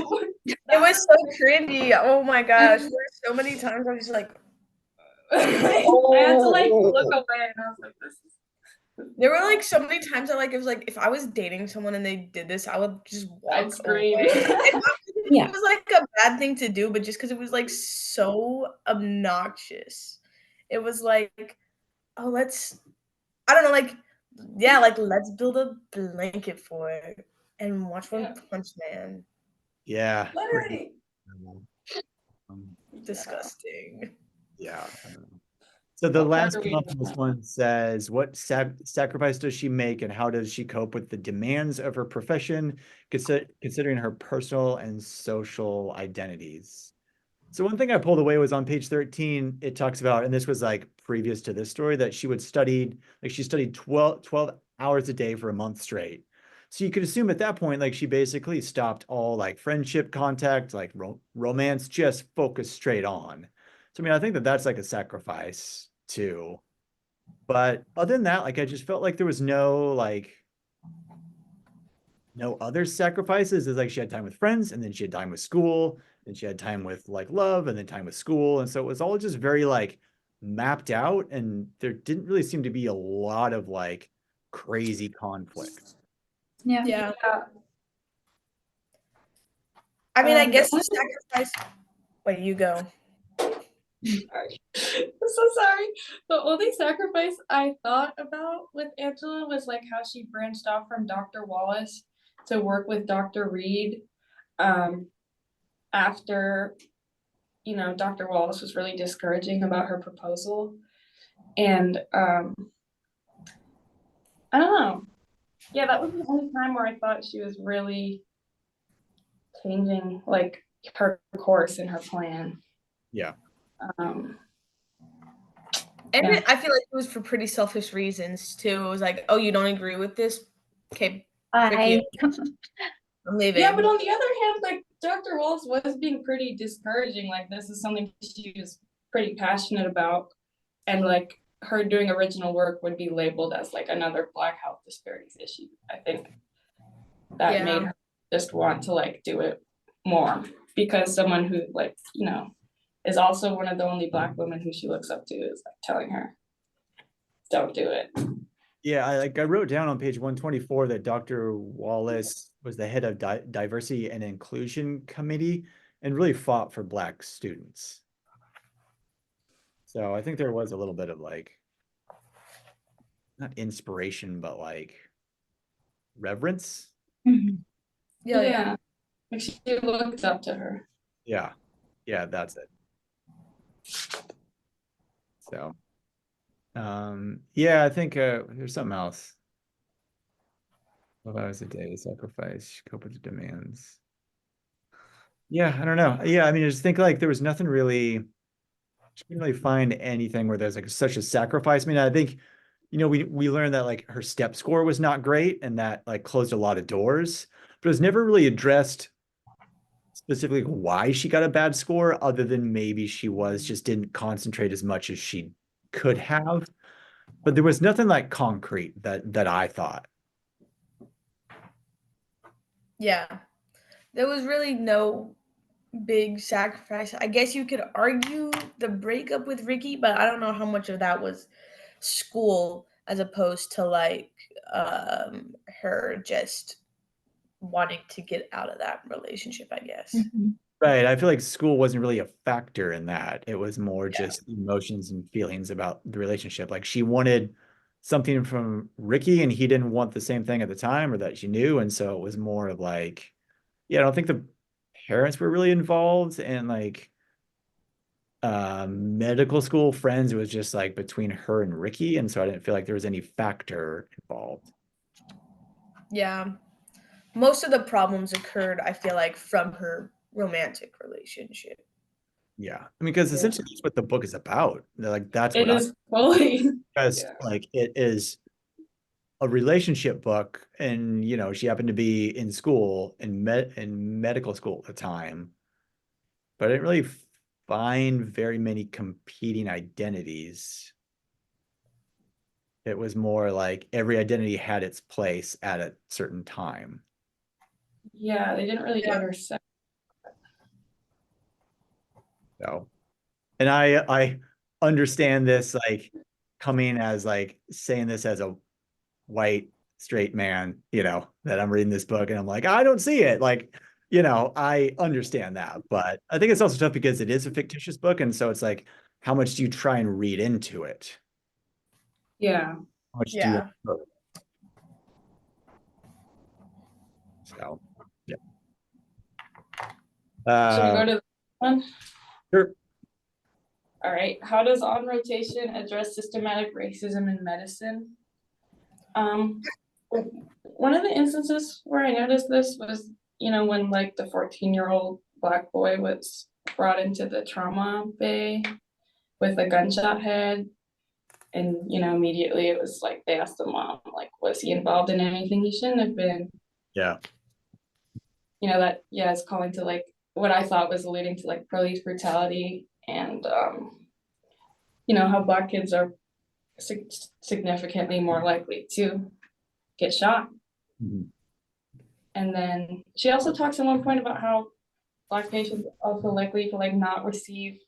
[SPEAKER 1] It was so cringy. Oh my gosh. There were so many times I was just like,
[SPEAKER 3] I had to like look away and I was like, this is
[SPEAKER 1] there were like so many times that like it was like if I was dating someone and they did this, I would just
[SPEAKER 3] I'd
[SPEAKER 1] walk
[SPEAKER 3] scream.
[SPEAKER 1] away. And not because
[SPEAKER 4] Yeah.
[SPEAKER 1] it was like a bad thing to do, but just because it was like so obnoxious. It was like, oh, I don't know, like, yeah, like let's build a blanket for it and watch One
[SPEAKER 3] Yeah.
[SPEAKER 1] Punch Man.
[SPEAKER 2] yeah.
[SPEAKER 3] Literally.
[SPEAKER 1] Disgusting.
[SPEAKER 2] Yeah. I don't know. So the
[SPEAKER 3] What part
[SPEAKER 2] last
[SPEAKER 3] are we
[SPEAKER 2] comment
[SPEAKER 3] in?
[SPEAKER 2] on this one says, what sacrifice does she make and how does she cope with the demands of her profession, considering her personal and social identities? So one thing I pulled away was on page 13, it talks about, and this was like previous to this story, that she studied 12 hours a day for a month straight. So you could assume at that point, like she basically stopped all like friendship contact, like romance, just focused straight on. So I mean, I think that that's like a sacrifice too. But other than that, like I just felt like there was no other sacrifices. Is like she had time with friends and then she had time with school and she had time with like love and then time with school. And so it was all just very like mapped out and there didn't really seem to be a lot of like crazy conflict.
[SPEAKER 4] Yeah.
[SPEAKER 1] Yeah.
[SPEAKER 3] Yeah.
[SPEAKER 1] I mean, I
[SPEAKER 3] The
[SPEAKER 1] guess the
[SPEAKER 3] only
[SPEAKER 1] sacrifice. Wait, you go.
[SPEAKER 3] Sorry. I'm so sorry. The only sacrifice I thought about with Angela was like how she branched off from Dr. Wallace to work with Dr. Reed after, Dr. Wallace was really discouraging about her proposal. And I don't know. Yeah, that was the only time where I thought she was really changing like her course and her plan.
[SPEAKER 2] Yeah.
[SPEAKER 1] And
[SPEAKER 3] Yeah.
[SPEAKER 1] I feel like it was for pretty selfish reasons too. It was like, oh, you don't agree with this? Okay,
[SPEAKER 4] I
[SPEAKER 1] I'm leaving.
[SPEAKER 3] Yeah, but on the other hand, like Dr. Wallace was being pretty discouraging. Like this is something she was pretty passionate about, and like her doing original work would be labeled as like another Black health disparities issue. I think that made her just want to like do it more, because someone who like is also one of the only Black women who she looks up to is like telling her, don't do it.
[SPEAKER 2] Yeah, I wrote down on page 124 that Dr. Wallace was the head of Diversity and Inclusion Committee and really fought for Black students. So I think there was a little bit of like, not inspiration, but like reverence.
[SPEAKER 3] Yeah. Like she looked up to her.
[SPEAKER 2] Yeah. Yeah, that's it. So, yeah, I think there's something else. 12 hours a day, sacrifice, cope with the demands. Yeah, I don't know. Yeah, I mean, I just think like there was nothing really, I couldn't really find anything where there's like such a sacrifice. I mean, I think, we learned that like her step score was not great and that like closed a lot of doors, but it was never really addressed specifically why she got a bad score, other than maybe she just didn't concentrate as much as she could have. But there was nothing like concrete that I thought.
[SPEAKER 1] Yeah. There was really no big sacrifice. I guess you could argue the breakup with Ricky, but I don't know how much of that was school as opposed to like her just wanting to get out of that relationship, I guess.
[SPEAKER 2] Right. I feel like school wasn't really a factor in that. It was more just emotions and feelings about the relationship. Like she wanted something from Ricky and he didn't want the same thing at the time or that she knew. And so it was more of like, yeah, I don't think the parents were really involved, and like medical school friends, it was just like between her and Ricky. And so I didn't feel like there was any factor involved.
[SPEAKER 1] Yeah. Most of the problems occurred, I feel like, from her romantic relationship.
[SPEAKER 2] Yeah. I mean, because essentially that's what the book is about. Like that's
[SPEAKER 3] It
[SPEAKER 2] what
[SPEAKER 3] is fully.
[SPEAKER 2] because like it is a relationship book, and she happened to be in school in medical school at the time, but I didn't really find very many competing identities. It was more like every identity had its place at a certain time.
[SPEAKER 3] Yeah, they didn't really get her set.
[SPEAKER 2] So, and I understand this like coming as like saying this as a white straight man, that I'm reading this book and I'm like, I don't see it. Like, I understand that, but I think it's also tough because it is a fictitious book. And so it's like, how much do you try and read into it?
[SPEAKER 3] Yeah.
[SPEAKER 2] How much do you? So, yeah.
[SPEAKER 3] Should we go to the one?
[SPEAKER 2] Sure.
[SPEAKER 3] All right. How does On Rotation address systematic racism in medicine? One of the instances where I noticed this was, when like the 14-year-old Black boy was brought into the trauma bay with a gunshot head. And, immediately it was like, they asked the mom, like, was he involved in anything he shouldn't have been?
[SPEAKER 2] Yeah.
[SPEAKER 3] That, yeah, it's calling to like, what I thought was alluding to like police brutality and, how Black kids are significantly more likely to get shot.
[SPEAKER 2] Mm-hmm.
[SPEAKER 3] And then she also talks at one point about how Black patients are also likely to like not receive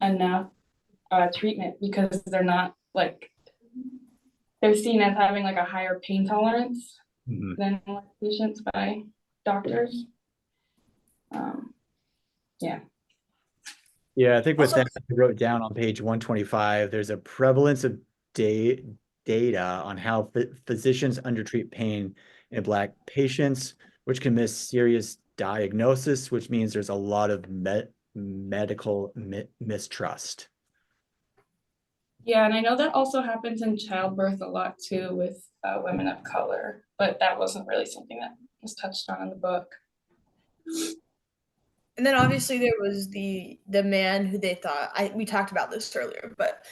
[SPEAKER 3] enough treatment because they're not like, they're seen as having like a higher pain tolerance than Black patients by doctors. Yeah.
[SPEAKER 2] Yeah, I think with
[SPEAKER 1] Also,
[SPEAKER 2] that, I wrote down on page 125, there's a prevalence of da data on how physicians undertreat pain in Black patients, which can miss serious diagnosis, which means there's a lot of medical mistrust.
[SPEAKER 3] Yeah, and I know that also happens in childbirth a lot too with women of color, but that wasn't really something that was touched on in the book.
[SPEAKER 1] and then obviously there was the man who they thought we talked about this earlier, but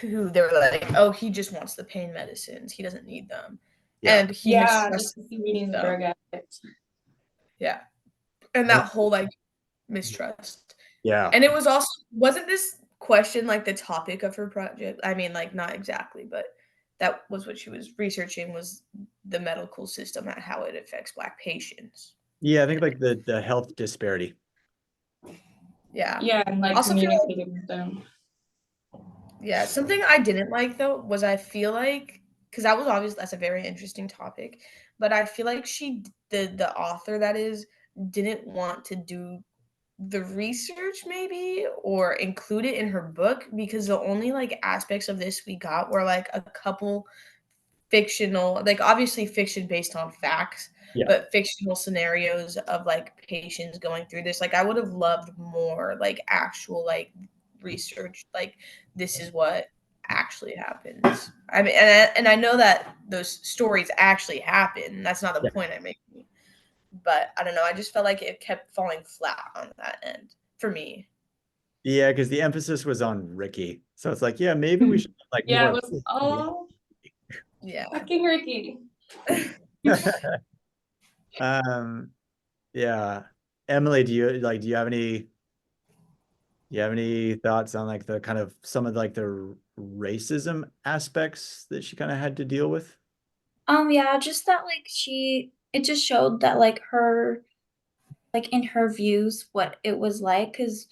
[SPEAKER 1] who they were like, oh, he just wants the pain medicines. He doesn't need them.
[SPEAKER 2] Yeah.
[SPEAKER 1] And he
[SPEAKER 3] Yeah, just
[SPEAKER 1] mistrusted
[SPEAKER 3] reading the drug
[SPEAKER 1] them.
[SPEAKER 3] addict.
[SPEAKER 1] Yeah. And that whole like mistrust.
[SPEAKER 2] Yeah.
[SPEAKER 1] And it was also wasn't this question like the topic of her project? I mean, like not exactly, but that was what she was researching was the medical system and how it affects Black patients.
[SPEAKER 2] Yeah, I think like the health disparity.
[SPEAKER 1] Yeah.
[SPEAKER 3] Yeah, and like
[SPEAKER 1] Also feel like
[SPEAKER 3] communicating with them.
[SPEAKER 1] yeah, something I didn't like though was I feel like because that was obviously that's a very interesting topic, but I feel like the author that is didn't want to do the research maybe or include it in her book because the only like aspects of this we got were like a couple fictional, like obviously fiction based on facts,
[SPEAKER 2] Yeah.
[SPEAKER 1] but fictional scenarios of like patients going through this. Like I would have loved more like actual like research, like this is what actually happens. I mean, and I know that those stories actually happen. That's not the
[SPEAKER 2] Yeah.
[SPEAKER 1] point I'm making. But I don't know. I just felt like it kept falling flat on that end for me.
[SPEAKER 2] Yeah, because the emphasis was on Ricky. So it's like, yeah, maybe we should like
[SPEAKER 3] Yeah, it
[SPEAKER 2] more.
[SPEAKER 3] was all
[SPEAKER 1] Yeah.
[SPEAKER 3] fucking Ricky.
[SPEAKER 2] Um, yeah. Emily, do you have any thoughts on like the kind of some of like the racism aspects that she kind of had to deal with?
[SPEAKER 4] Yeah, just that like it just showed that like her like in her views what it was like because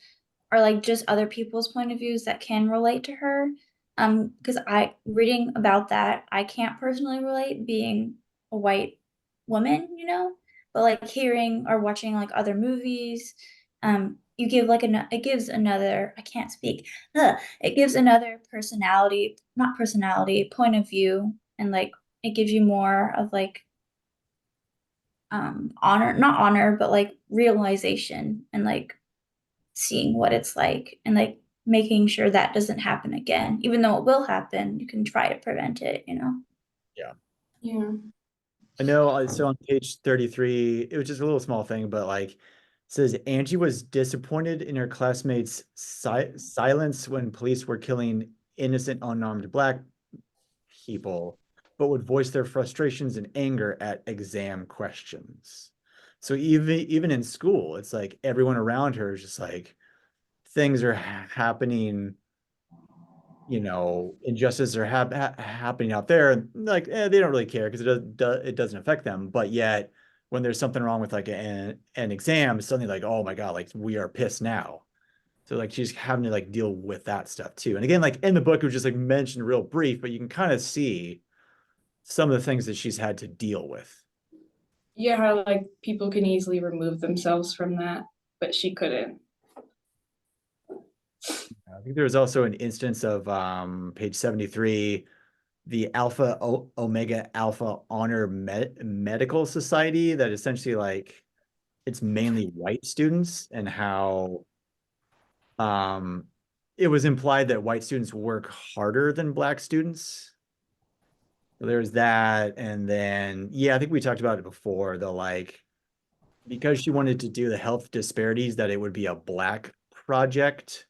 [SPEAKER 4] or like just other people's point of views that can relate to her. Because I reading about that, I can't personally relate being a white woman, you know, but like hearing or watching like other movies, you give like it gives another I can't speak. It gives another personality, not personality, point of view, and like it gives you more of like honor, not honor, but like realization and like seeing what it's like and like making sure that doesn't happen again. Even though it will happen, you can try to prevent it, you know?
[SPEAKER 2] Yeah.
[SPEAKER 3] Yeah.
[SPEAKER 2] I know. So on page 33, it was just a little small thing, but like it says Angie was disappointed in her classmates' silence when police were killing innocent unarmed Black people, but would voice their frustrations and anger at exam questions. So even in school, it's like everyone around her is just like things are happening, injustices are happening out there. Like they don't really care because it doesn't affect them. But yet, when there's something wrong with like an exam, it's suddenly like, oh my God, like we are pissed now. So like she's having to like deal with that stuff too. And again, like in the book, it was just like mentioned real brief, but you can kind of see some of the things that she's had to deal with.
[SPEAKER 3] Yeah, how like people can easily remove themselves from that, but she couldn't.
[SPEAKER 2] I think there was also an instance of page 73, the Alpha Omega Alpha Honor Medical Society that essentially like it's mainly white students and how um it was implied that white students work harder than Black students. So there's that. And then yeah, I think we talked about it before, the like because she wanted to do the health disparities that it would be a Black project.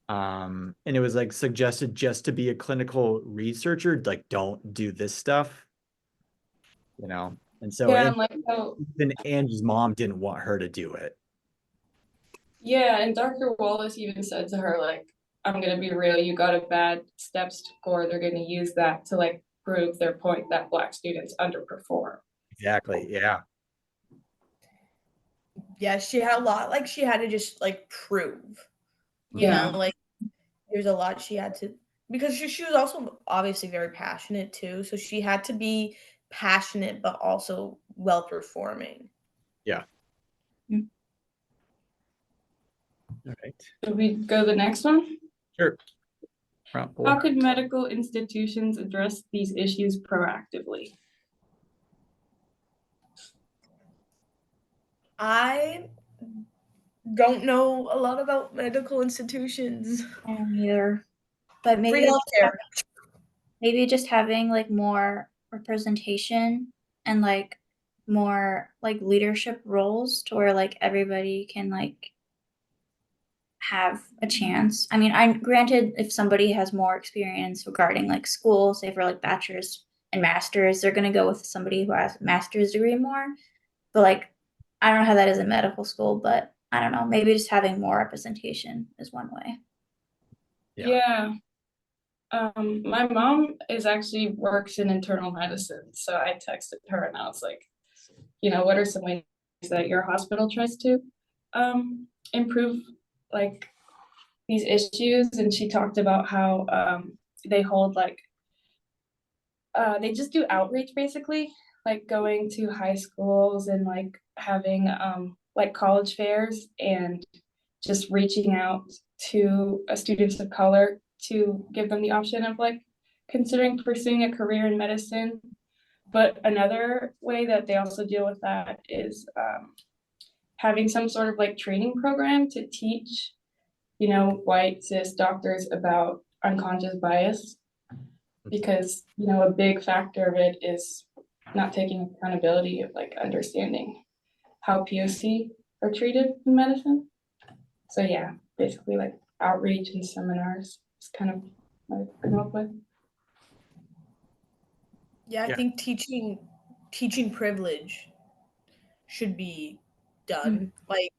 [SPEAKER 2] And it was like suggested just to be a clinical researcher, like don't do this stuff, you know. And so
[SPEAKER 3] Yeah,
[SPEAKER 2] and
[SPEAKER 3] and like how
[SPEAKER 2] even Angie's mom didn't want her to do it.
[SPEAKER 3] yeah, and Dr. Wallace even said to her, like, I'm gonna be real, you got a bad steps score. They're gonna use that to like prove their point that Black students underperform.
[SPEAKER 2] Exactly. Yeah.
[SPEAKER 1] Yeah, she had a lot like she had to just like prove,
[SPEAKER 3] Yeah.
[SPEAKER 1] like there's a lot she had to because she was also obviously very passionate too. So she had to be passionate but also well performing.
[SPEAKER 2] Yeah.
[SPEAKER 4] Mm.
[SPEAKER 2] All right.
[SPEAKER 3] Should we go to the next one?
[SPEAKER 2] Sure.
[SPEAKER 3] How could medical institutions address these issues proactively?
[SPEAKER 1] I don't know a lot about medical institutions.
[SPEAKER 4] I don't either. But
[SPEAKER 1] Free
[SPEAKER 4] maybe
[SPEAKER 1] healthcare.
[SPEAKER 4] just having like more representation and like more like leadership roles to where like everybody can like have a chance. I mean, I granted if somebody has more experience regarding like school, say for like bachelor's and master's, they're gonna go with somebody who has a master's degree more. But like I don't know how that is in medical school, but I don't know, maybe just having more representation is one way.
[SPEAKER 3] Yeah. My mom is actually works in internal medicine, so I texted her and I was like, what are some ways that your hospital tries to improve like these issues? And she talked about how they hold like they just do outreach basically, like going to high schools and like having like college fairs and just reaching out to students of color to give them the option of like considering pursuing a career in medicine. But another way that they also deal with that is having some sort of like training program to teach, white cis doctors about unconscious bias, because, a big factor of it is not taking accountability of like understanding how POC are treated in medicine. So yeah, basically like outreach and seminars is kind of what I've come up with.
[SPEAKER 1] Yeah, I think teaching privilege should be done. Like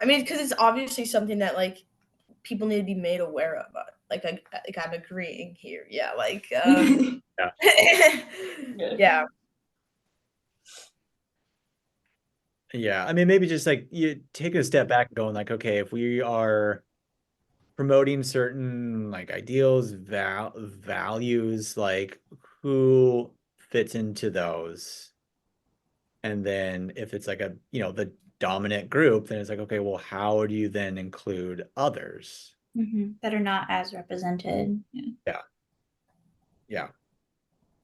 [SPEAKER 1] because it's obviously something that like people need to be made aware of. Like I'm agreeing here. Yeah, like yeah.
[SPEAKER 2] Yeah, I mean, maybe just like you take a step back and going like, okay, if we are promoting certain like ideals, values, like who fits into those? And then if it's like the dominant group, then it's like, okay, well, how do you then include others?
[SPEAKER 4] That are not as represented.
[SPEAKER 2] Yeah. Yeah.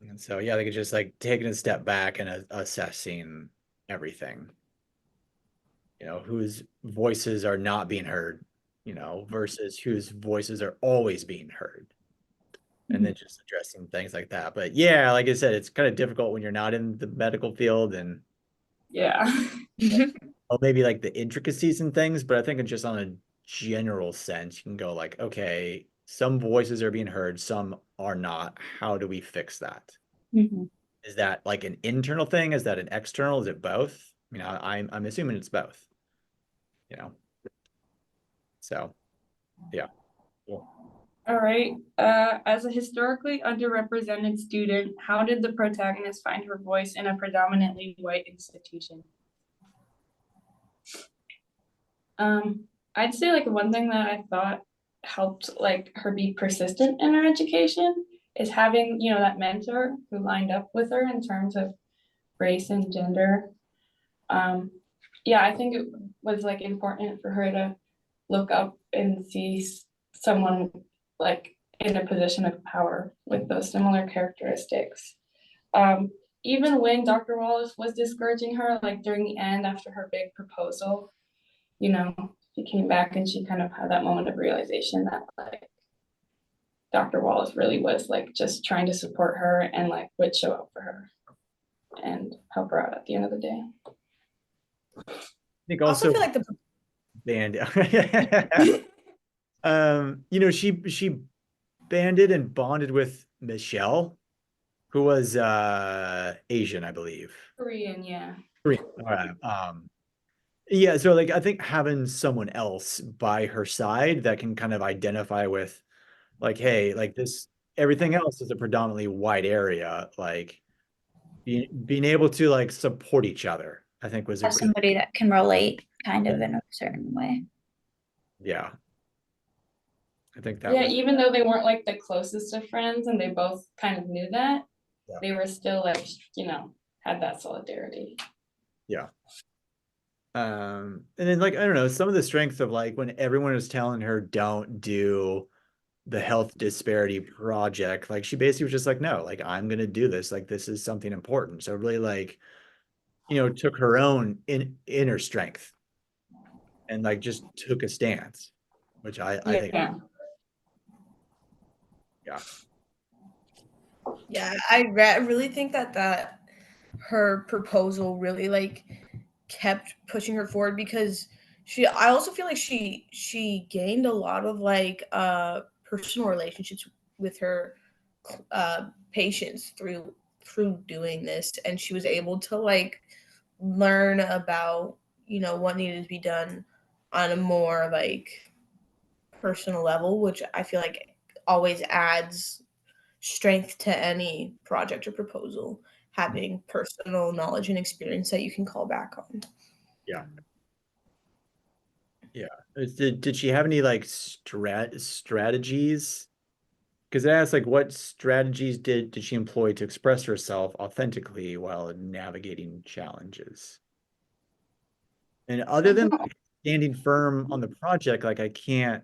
[SPEAKER 2] And so, yeah, they could just like taking a step back and assessing everything, whose voices are not being heard, versus whose voices are always being heard. And then just addressing things like that. But yeah, like I said, it's kind of difficult when you're not in the medical field and
[SPEAKER 3] Yeah.
[SPEAKER 2] maybe like the intricacies and things, but I think it's just on a general sense, you can go like, okay, some voices are being heard, some are not. How do we fix that? Is that like an internal thing? Is that an external? Is it both? I'm assuming it's both. So yeah. Cool.
[SPEAKER 3] All right. As a historically underrepresented student, how did the protagonist find her voice in a predominantly white institution? I'd say like one thing that I thought helped like her be persistent in her education is having, that mentor who lined up with her in terms of race and gender. Yeah, I think it was like important for her to look up and see someone like in a position of power with those similar characteristics. Even when Dr. Wallace was discouraging her, like during the end after her big proposal, she came back and she kind of had that moment of realization that like Dr. Wallace really was like just trying to support her and like would show up for her and help her out at the end of the day.
[SPEAKER 2] I think also
[SPEAKER 1] feel like the
[SPEAKER 2] band she banded and bonded with Michelle, who was Asian, I believe.
[SPEAKER 3] Korean, yeah.
[SPEAKER 2] Korean. All right. Yeah, so like I think having someone else by her side that can kind of identify with like, hey, like this, everything else is a predominantly white area, like being able to like support each other, I think was
[SPEAKER 4] Have somebody that can relate kind of in a certain way.
[SPEAKER 2] Yeah. I think that
[SPEAKER 3] Yeah, even though they weren't like the closest of friends and they both kind of knew that, they were still like, had that solidarity.
[SPEAKER 2] Yeah. And then like, I don't know, some of the strength of like when everyone was telling her don't do the health disparity project, like she basically was just like, no, like I'm gonna do this. Like this is something important. So really like, took her own inner strength and like just took a stance, which I think,
[SPEAKER 3] Yeah.
[SPEAKER 2] yeah.
[SPEAKER 1] Yeah, I really think that her proposal really like kept pushing her forward because I also feel like she gained a lot of like personal relationships with her patients through doing this, and she was able to like learn about what needed to be done on a more like personal level, which I feel like always adds strength to any project or proposal, having personal knowledge and experience that you can call back on.
[SPEAKER 2] Yeah. Yeah. Did she have any like strategies? Because it asks like what strategies did she employ to express herself authentically while navigating challenges? And other than like, standing firm on the project, like I can't,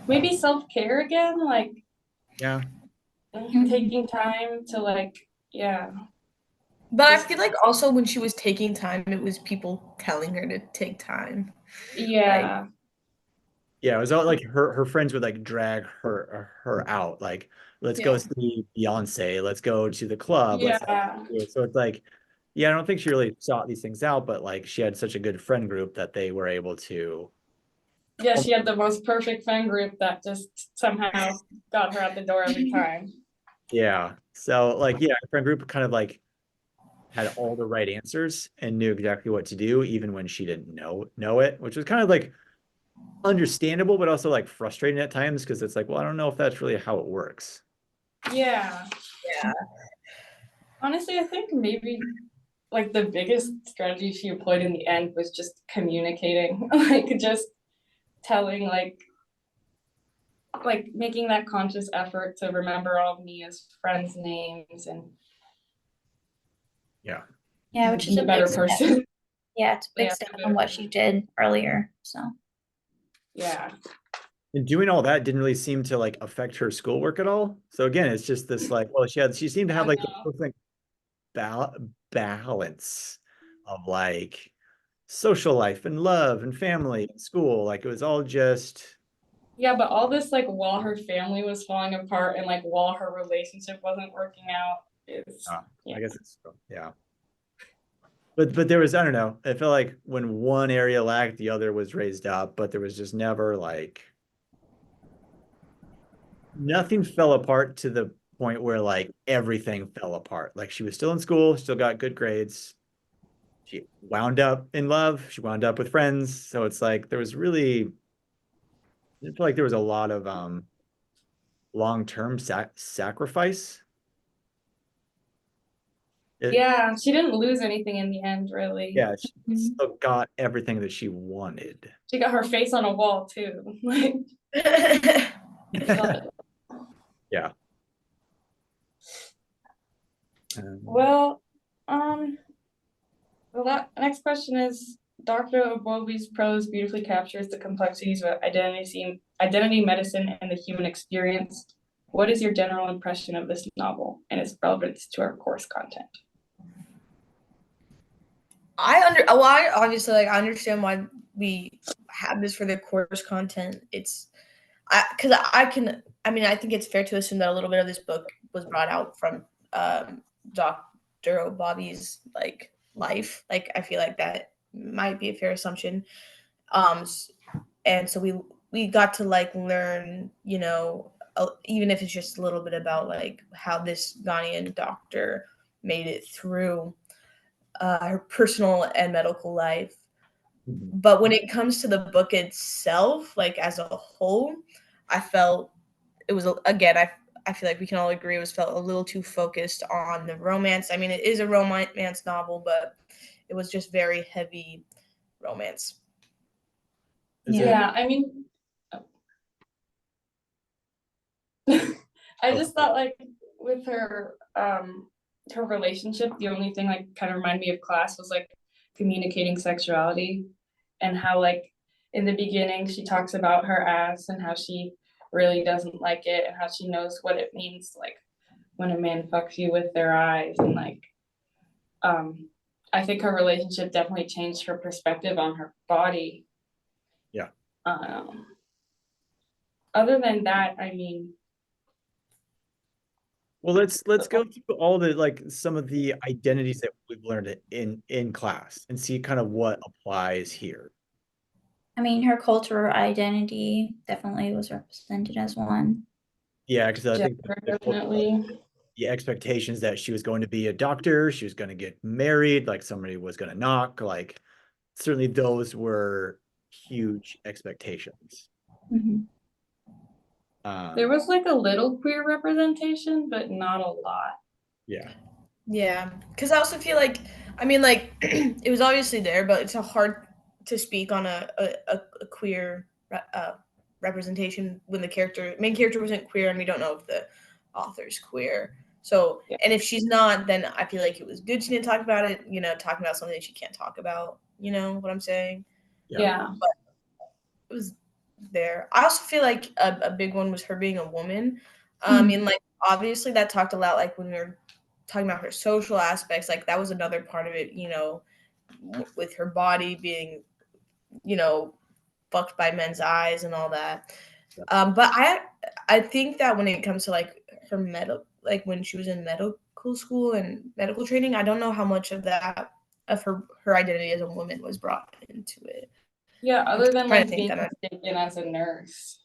[SPEAKER 3] Maybe self-care again, like
[SPEAKER 2] yeah.
[SPEAKER 3] taking time to like, yeah.
[SPEAKER 1] But I
[SPEAKER 3] Just
[SPEAKER 1] feel like also when she was taking time, it was people telling her to take time. Like,
[SPEAKER 3] yeah.
[SPEAKER 2] Yeah, it was all like her friends would like drag her out. Like, let's go
[SPEAKER 1] yeah.
[SPEAKER 2] see Beyonce, let's go to the club, let's like
[SPEAKER 3] Yeah.
[SPEAKER 2] do it. So it's like, yeah, I don't think she really sought these things out, but like she had such a good friend group that they were able to,
[SPEAKER 3] Yeah, she had the most perfect friend group that just somehow got her out the door every time.
[SPEAKER 2] yeah. So like, yeah, her friend group kind of like had all the right answers and knew exactly what to do, even when she didn't know it, which was kind of like understandable, but also like frustrating at times because it's like, well, I don't know if that's really how it works.
[SPEAKER 3] Yeah.
[SPEAKER 1] Yeah.
[SPEAKER 3] Honestly, I think maybe like the biggest strategy she employed in the end was just communicating, like just telling like making that conscious effort to remember all of Mia's friends' names and
[SPEAKER 2] Yeah.
[SPEAKER 4] Yeah, which is
[SPEAKER 3] be
[SPEAKER 4] a
[SPEAKER 3] a
[SPEAKER 4] big
[SPEAKER 3] better
[SPEAKER 4] step.
[SPEAKER 3] person.
[SPEAKER 4] Yeah, it's a big
[SPEAKER 3] Yeah,
[SPEAKER 4] step from what she did earlier. So
[SPEAKER 3] yeah.
[SPEAKER 2] And doing all that didn't really seem to like affect her schoolwork at all. So again, it's just this like, well, she seemed to have like the perfect balance of like social life and love and family and school. Like it was all just,
[SPEAKER 3] Yeah, but all this like while her family was falling apart and like while her relationship wasn't working out is yeah.
[SPEAKER 2] I guess it's, yeah. But there was, I don't know, I felt like when one area lacked, the other was raised up, but there was just never like, nothing fell apart to the point where like everything fell apart. Like she was still in school, still got good grades. She wound up in love. She wound up with friends. So it's like there was really, I feel like there was a lot of long-term sacrifice. It,
[SPEAKER 3] Yeah, she didn't lose anything in the end, really.
[SPEAKER 2] yeah, she still got everything that she wanted.
[SPEAKER 3] She got her face on a wall too. Like but
[SPEAKER 2] Yeah.
[SPEAKER 3] well, the next question is Dr. Oboubi's prose beautifully captures the complexities of identity medicine and the human experience. What is your general impression of this novel and its relevance to our course content?
[SPEAKER 1] I obviously like I understand why we have this for the course content. Because I mean I think it's fair to assume that a little bit of this book was brought out from Dr. Oboubi's like life. Like I feel like that might be a fair assumption. Um, and so we got to like learn, even if it's just a little bit about like how this Ghanaian doctor made it through her personal and medical life.
[SPEAKER 2] Mhm.
[SPEAKER 1] But when it comes to the book itself, like as a whole, I felt it was again. I feel like we can all agree it was felt a little too focused on the romance. I mean, it is a romance novel, but it was just very heavy romance.
[SPEAKER 2] Is
[SPEAKER 4] yeah.
[SPEAKER 2] it?
[SPEAKER 3] Yeah, I mean, I
[SPEAKER 2] Oh,
[SPEAKER 3] just thought like with her relationship, the only thing like kind of reminded me of class was like communicating sexuality, and how like in the beginning she talks about her ass and how she really doesn't like it, and how she knows what it means like when a man fucks you with their eyes, and like I think her relationship definitely changed her perspective on her body.
[SPEAKER 2] Yeah.
[SPEAKER 3] Other than that, I mean,
[SPEAKER 2] well, let's go through all the like some of the identities that we've learned in class and see kind of what applies here.
[SPEAKER 4] I mean, her cultural identity definitely was represented as one.
[SPEAKER 2] Yeah, because I think
[SPEAKER 3] definitely.
[SPEAKER 2] the expectations that she was going to be a doctor, she was going to get married, like somebody was going to knock, like certainly those were huge expectations.
[SPEAKER 4] Mhm.
[SPEAKER 3] There was like a little queer representation, but not a lot.
[SPEAKER 2] Yeah.
[SPEAKER 1] Yeah, because I also feel like, I mean, like, it was obviously there, but it's hard to speak on a queer representation when the main character wasn't queer, and we don't know if the author's queer. So,
[SPEAKER 3] Yeah.
[SPEAKER 1] and if she's not, then I feel like it was good she didn't talk about it, talking about something that she can't talk about, you know what I'm saying?
[SPEAKER 3] Yeah.
[SPEAKER 1] But it was there. I also feel like a big one was her being a woman. I mean, like, obviously that talked a lot, like, when we were talking about her social aspects, like, that was another part of it, with her body being, fucked by men's eyes and all that. But I think that when it comes to, like, her like, when she was in medical school and medical training, I don't know how much of that, of her identity as a woman was brought into it.
[SPEAKER 3] Yeah, other than
[SPEAKER 1] Trying to
[SPEAKER 3] like
[SPEAKER 1] think
[SPEAKER 3] being
[SPEAKER 1] that
[SPEAKER 3] mistaken as a nurse.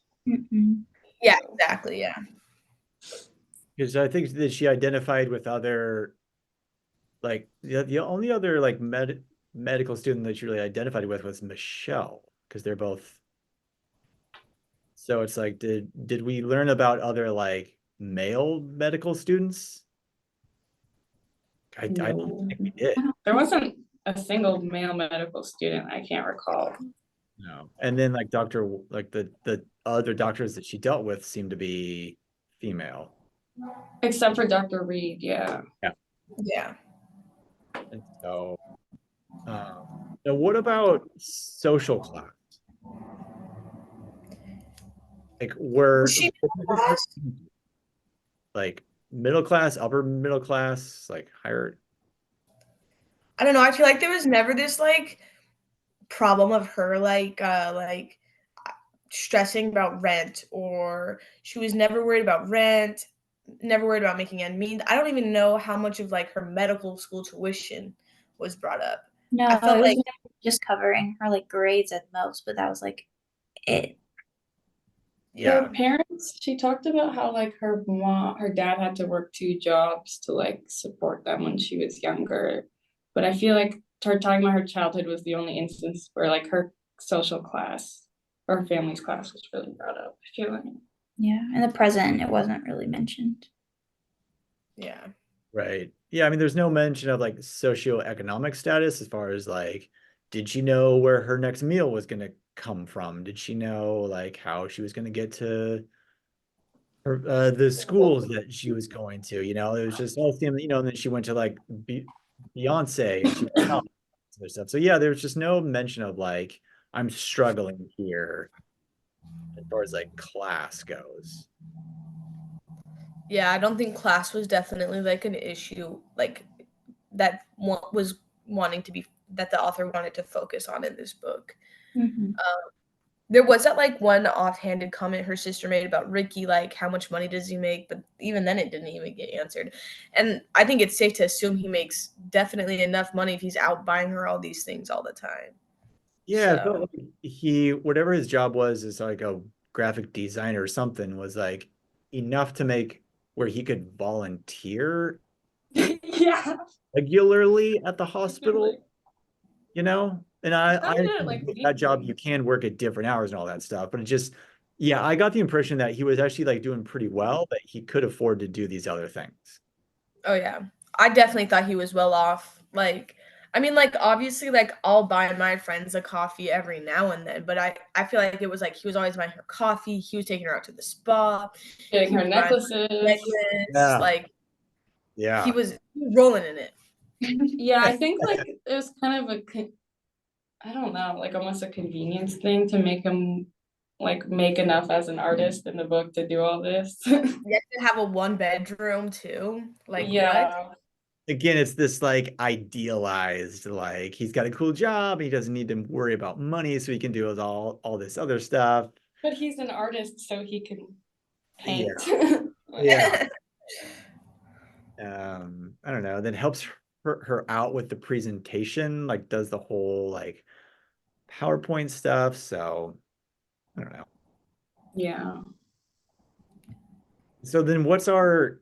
[SPEAKER 1] Yeah, exactly, yeah.
[SPEAKER 2] Because I think that she identified with other, like the only other like medical student that she really identified with was Michelle, because they're both. So it's like, did we learn about other like male medical students? I don't think we did.
[SPEAKER 3] There wasn't a single male medical student, I can't recall.
[SPEAKER 2] No. And then like like the other doctors that she dealt with seemed to be female.
[SPEAKER 3] Except for Dr. Reed, yeah.
[SPEAKER 1] Yeah.
[SPEAKER 2] And so now what about social class? Like
[SPEAKER 1] Was she
[SPEAKER 2] like middle class, upper middle class, like higher?
[SPEAKER 1] I don't know, I feel like there was never this, like, problem of her, stressing about rent, or she was never worried about rent, never worried about making ends meet. I don't even know how much of, like, her medical school tuition was brought up.
[SPEAKER 4] No,
[SPEAKER 1] I felt
[SPEAKER 4] it was
[SPEAKER 1] like
[SPEAKER 4] just covering her like grades at most, but that was like it.
[SPEAKER 3] Her parents, she talked about how like her dad had to work 2 jobs to like support them when she was younger. But I feel like her talking about her childhood was the only instance where like her social class or her family's class was really brought up, I feel like.
[SPEAKER 4] Yeah, in the present, it wasn't really mentioned.
[SPEAKER 1] Yeah.
[SPEAKER 2] Right. Yeah, I mean, there's no mention of like socioeconomic status as far as like, did she know where her next meal was going to come from? Did she know like how she was going to get to her the schools that she was going to? You know, it was just all things, you know, and then she went to like Beyonce and she was other stuff. So yeah, there was just no mention of like, I'm struggling here as far as like class goes.
[SPEAKER 1] Yeah, I don't think class was definitely, like, an issue, like, that was wanting to be that the author wanted to focus on in this book. There was that, like, one offhanded comment her sister made about Ricky, like, how much money does he make? But even then, it didn't even get answered. And I think it's safe to assume he makes definitely enough money if he's out buying her all these things all the time.
[SPEAKER 2] Yeah, I
[SPEAKER 1] So,
[SPEAKER 2] felt like he, whatever his job was, is like a graphic designer or something, was like enough to make where he could volunteer
[SPEAKER 3] Yeah.
[SPEAKER 2] regularly at the hospital, you know? And I
[SPEAKER 3] Like
[SPEAKER 2] with that job, you can work at different hours and all that stuff, but it just, yeah, I got the impression that he was actually like doing pretty well, that he could afford to do these other things.
[SPEAKER 1] oh yeah, I definitely thought he was well off. Like, I mean, like, obviously, like, I'll buy my friends a coffee every now and then, but I feel like it was like he was always buying her coffee. He was taking her out to the spa.
[SPEAKER 3] getting
[SPEAKER 1] He
[SPEAKER 3] her
[SPEAKER 1] was buying her
[SPEAKER 3] necklaces.
[SPEAKER 1] necklace.
[SPEAKER 2] Yeah.
[SPEAKER 1] Like,
[SPEAKER 2] Yeah.
[SPEAKER 1] he was rolling in it.
[SPEAKER 3] Yeah, I think like it was kind of I don't know, like almost a convenience thing to make him like make enough as an artist in the book to do all this.
[SPEAKER 1] You have to have a 1 bedroom too. Like what?
[SPEAKER 3] Yeah,
[SPEAKER 2] Again, it's this like idealized, like he's got a cool job, he doesn't need to worry about money, so he can do all this other stuff.
[SPEAKER 3] but he's an artist, so he can
[SPEAKER 2] Yeah,
[SPEAKER 3] paint. Like,
[SPEAKER 2] yeah. I don't know. That helps her out with the presentation, like does the whole like PowerPoint stuff. So I don't know.
[SPEAKER 3] yeah.
[SPEAKER 2] So then what's our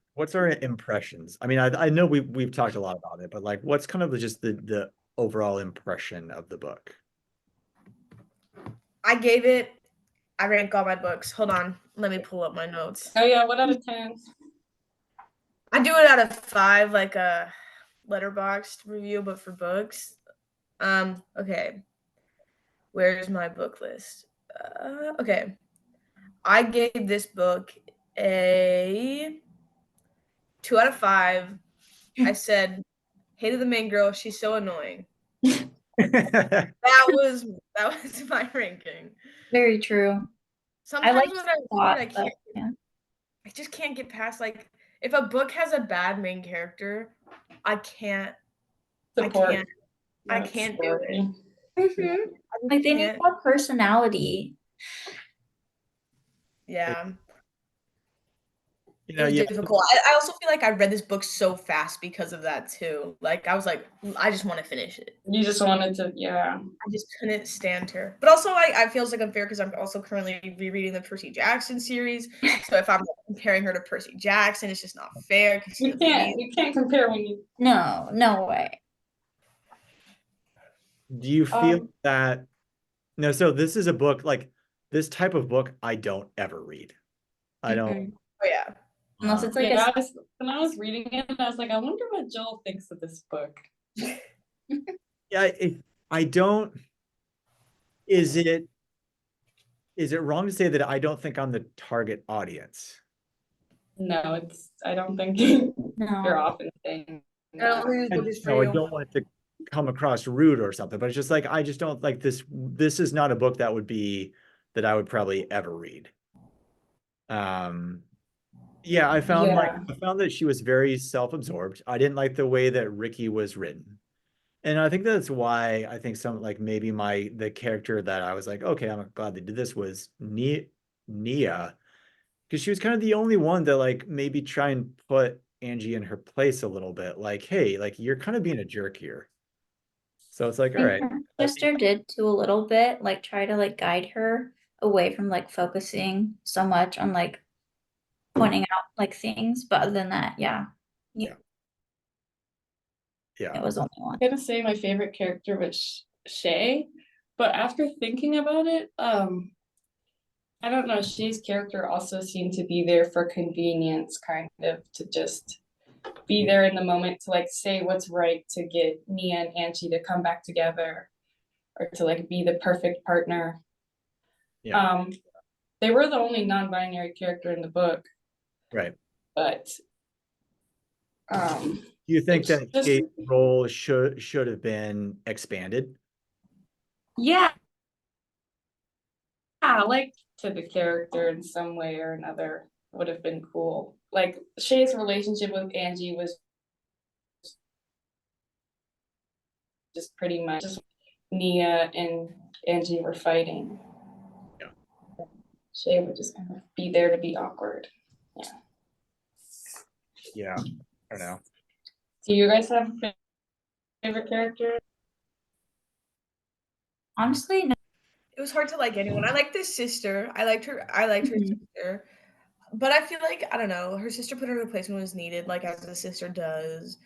[SPEAKER 2] impressions? I mean, I know we've talked a lot about it, but like what's kind of just the overall impression of the book?
[SPEAKER 1] I rank all my books. Hold on. Let me pull up my notes.
[SPEAKER 3] Oh yeah, what out of 10?
[SPEAKER 1] I do it out of 5, like a letterboxed review, but for books. Okay. Where's my book list? Okay. I gave this book a 2 out of 5. I said, hated the main girl. She's so annoying. That was my ranking.
[SPEAKER 4] Very true.
[SPEAKER 1] Sometimes when I read it,
[SPEAKER 4] yeah.
[SPEAKER 1] I just can't get past like if a book has a bad main character, I can't
[SPEAKER 3] Support.
[SPEAKER 1] I can't do it.
[SPEAKER 4] Mm-hmm. Like they need more personality.
[SPEAKER 1] Yeah.
[SPEAKER 2] You
[SPEAKER 1] It
[SPEAKER 2] know,
[SPEAKER 1] was
[SPEAKER 2] yeah,
[SPEAKER 1] difficult. I also feel like I read this book so fast because of that too. Like I was like, I just want to finish it.
[SPEAKER 3] You just wanted to, yeah.
[SPEAKER 1] I just couldn't stand her. But also I feels like unfair because I'm also currently rereading the Percy Jackson series. So if I'm comparing her to Percy Jackson, it's just not fair because she's amazing.
[SPEAKER 3] You can't compare when you
[SPEAKER 4] No way.
[SPEAKER 2] do you feel that no, so this is a book like this type of book I don't ever read. I don't
[SPEAKER 1] Oh yeah.
[SPEAKER 4] Unless it's like
[SPEAKER 3] yeah, when I was reading it, I was like, I wonder what Joel thinks of this book.
[SPEAKER 2] yeah, I don't is it wrong to say that I don't think I'm the target audience?
[SPEAKER 3] No, I don't think you're
[SPEAKER 4] no.
[SPEAKER 3] often saying
[SPEAKER 1] I don't
[SPEAKER 3] that.
[SPEAKER 1] think this book is for
[SPEAKER 2] No, I
[SPEAKER 1] you.
[SPEAKER 2] don't want it to come across rude or something, but it's just like I just don't like this is not a book that would be that I would probably ever read. Yeah, I found
[SPEAKER 3] Yeah.
[SPEAKER 2] that she was very self-absorbed. I didn't like the way that Ricky was written. And I think that's why I think some like maybe the character that I was like, okay, I'm glad they did this was Nia, because she was kind of the only one that like maybe try and put Angie in her place a little bit. Like, hey, like you're kind of being a jerk here. So it's like, all right.
[SPEAKER 4] Her sister did too a little bit, like try to like guide her away from like focusing so much on like pointing out like things. But other than that, yeah.
[SPEAKER 2] Yeah.
[SPEAKER 4] It was only one.
[SPEAKER 3] I'm gonna say my favorite character was Shay, but after thinking about it, I don't know, Shay's character also seemed to be there for convenience, kind of to just be there in the moment to like say what's right to get Nia and Angie to come back together or to like be the perfect partner.
[SPEAKER 2] Yeah.
[SPEAKER 3] They were the only non-binary character in the book,
[SPEAKER 2] Right.
[SPEAKER 3] but
[SPEAKER 2] Do you think that Shay's role should have been expanded?
[SPEAKER 3] yeah, like to the character in some way or another would have been cool. Like Shay's relationship with Angie was just pretty much just Nia and Angie were fighting.
[SPEAKER 2] Yeah.
[SPEAKER 3] Shay would just kind of be there to be awkward. Yeah.
[SPEAKER 2] Yeah. I don't know.
[SPEAKER 3] Do you guys have a favorite character?
[SPEAKER 4] Honestly, no.
[SPEAKER 1] It was hard to like anyone. I liked this sister. I liked her sister. But I feel like, I don't know, her sister put her in a place when it was needed, like as a sister does.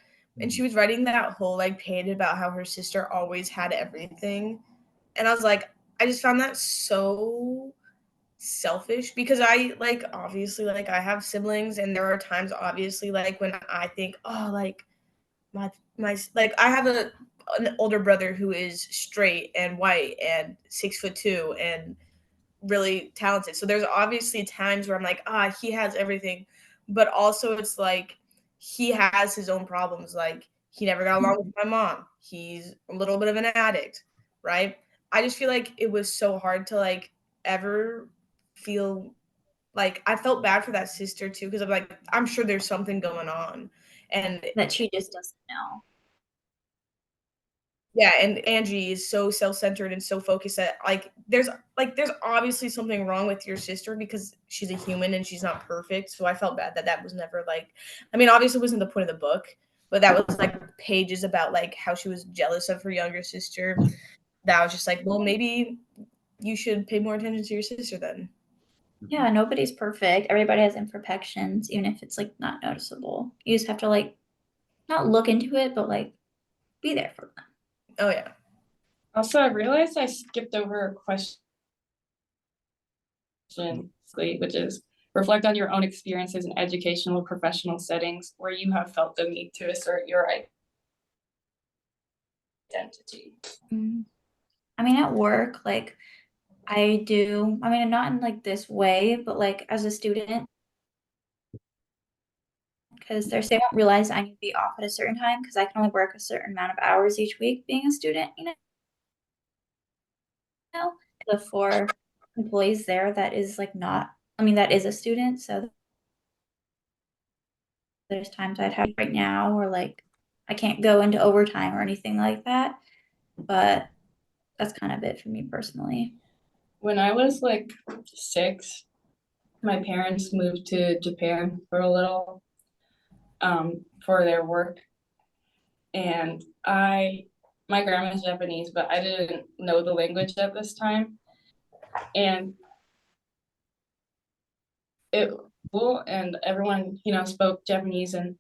[SPEAKER 1] And she was writing that whole like page about how her sister always had everything. And I was like, I just found that so selfish because I like obviously like I have siblings and there are times obviously like when I think, oh, like my like I have an older brother who is straight and white and 6'2" and really talented. So there's obviously times where I'm like, he has everything, but also it's like he has his own problems. Like He never got along with my mom. He's a little bit of an addict, right? I just feel like it was so hard to like ever feel like I felt bad for that sister too because I'm like I'm sure there's something going on, and
[SPEAKER 4] that she just doesn't know.
[SPEAKER 1] yeah, and Angie is so self-centered and so focused that there's obviously something wrong with your sister because she's a human and she's not perfect. So I felt bad that that was never like, I mean, obviously it wasn't the point of the book, but that was like pages about like how she was jealous of her younger sister. That was just like, well, maybe you should pay more attention to your sister then.
[SPEAKER 4] Yeah, nobody's perfect. Everybody has imperfections, even if it's like not noticeable. You just have to like not look into it, but like be there for them.
[SPEAKER 1] Oh yeah.
[SPEAKER 3] Also, I realized I skipped over a question, which is reflect on your own experiences in educational professional settings where you have felt the need to assert your identity.
[SPEAKER 4] I mean, at work, like I do, I mean, not in like this way, but like as a student, because they won't realize I need to be off at a certain time because I can only work a certain amount of hours each week being a student, the 4 employees there that is like not, I mean, that is a student. So there's times I'd have right now where like I can't go into overtime or anything like that. But that's kind of it for me personally.
[SPEAKER 3] When I was like 6, my parents moved to Japan for a little for their work. And my grandma's Japanese, but I didn't know the language at this time. And it cool, and everyone, spoke Japanese and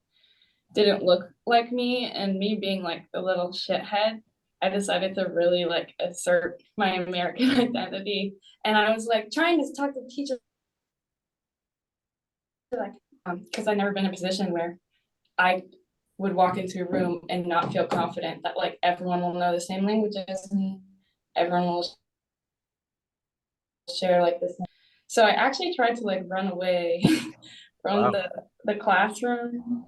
[SPEAKER 3] didn't look like me. And me being like the little shithead, I decided to really like assert my American identity. And I was like trying to talk to the teacher, like, because I'd never been in a position where I would walk into a room and not feel confident that like everyone will know the same language as me. Everyone will share like this. So I actually tried to like run away from
[SPEAKER 2] Wow.
[SPEAKER 3] the classroom,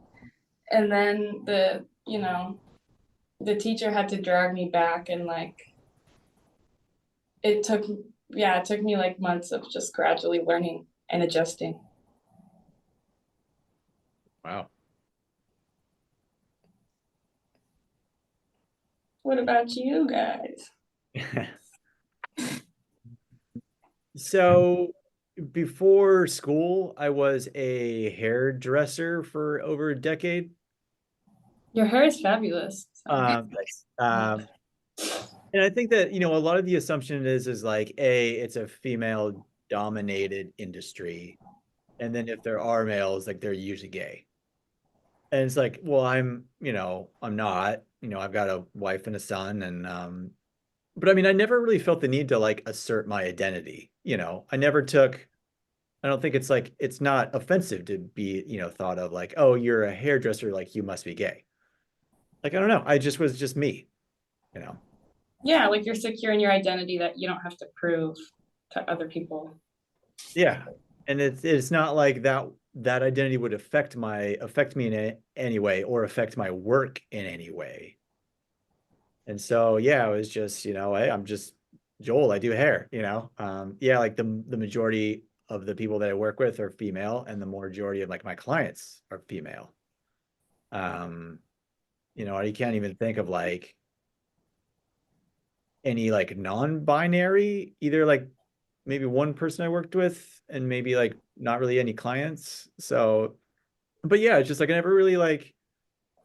[SPEAKER 3] and then the teacher had to drag me back, and like it took it took me like months of just gradually learning and adjusting.
[SPEAKER 2] Wow.
[SPEAKER 3] What about you guys?
[SPEAKER 2] So before school, I was a hairdresser for over a decade.
[SPEAKER 3] Your hair is fabulous.
[SPEAKER 2] Thanks. And I think that, a lot of the assumption is like, it's a female dominated industry. And then if there are males, like they're usually gay. And it's like, well, I'm not, I've got a wife and a son and but I mean, I never really felt the need to like assert my identity. I don't think it's like it's not offensive to be, thought of like, oh, you're a hairdresser, like you must be gay. Like, I don't know. I just was just me, you know.
[SPEAKER 3] Yeah, like you're secure in your identity that you don't have to prove to other people.
[SPEAKER 2] Yeah. And it's not like that identity would affect me in any way or affect my work in any way. And so yeah, it was just, hey, I'm just Joel, I do hair. Yeah, like the majority of the people that I work with are female and the majority of like my clients are female. Um, you can't even think of like any like non-binary, either like maybe one person I worked with and maybe like not really any clients. So, but yeah, it's just like I never really like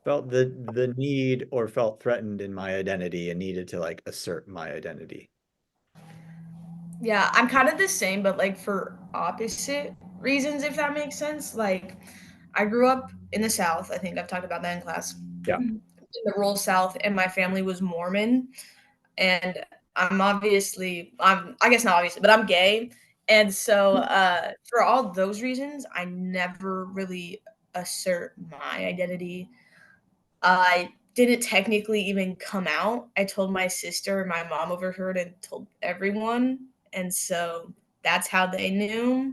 [SPEAKER 2] felt the need or felt threatened in my identity and needed to like assert my identity.
[SPEAKER 1] Yeah, I'm kind of the same, but like for opposite reasons, if that makes sense. Like, I grew up in the South. I think I've talked about that in class.
[SPEAKER 2] Yeah.
[SPEAKER 1] In the rural South, and my family was Mormon, and I guess not obviously, but I'm gay, and so for all those reasons, I never really assert my identity. I didn't technically even come out. I told my sister, my mom overheard and told everyone, and so that's how they knew.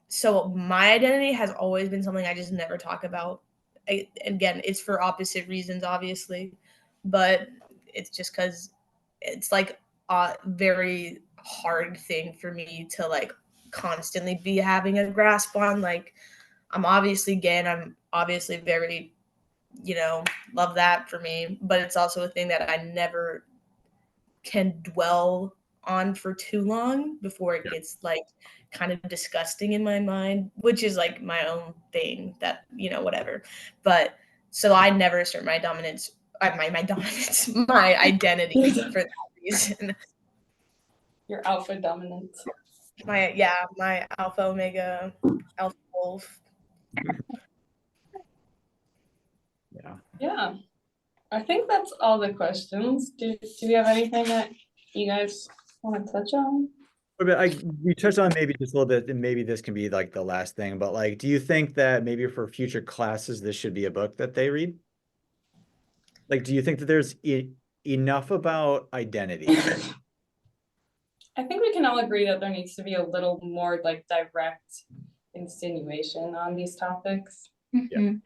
[SPEAKER 1] So my identity has always been something I just never talk about again, it's for opposite reasons, obviously, but it's just because it's like a very hard thing for me to like constantly be having a grasp on. Like, I'm obviously gay and I'm obviously very, love that for me, but it's also a thing that I never can dwell on for too long before it gets like kind of disgusting in my mind, which is like my own thing that, whatever. But so I never assert my dominance, my dominance, my identity for that reason.
[SPEAKER 3] Your alpha dominance.
[SPEAKER 1] My alpha omega, alpha wolf.
[SPEAKER 3] Yeah. I think that's all the questions. Do we have anything that you guys want to touch on?
[SPEAKER 2] We touched on maybe just a little bit, and maybe this can be like the last thing, but like, do you think that maybe for future classes, this should be a book that they read? Like, do you think that there's enough about identity?
[SPEAKER 3] I think we can all agree that there needs to be a little more like direct insinuation on these topics.
[SPEAKER 4] Mhm.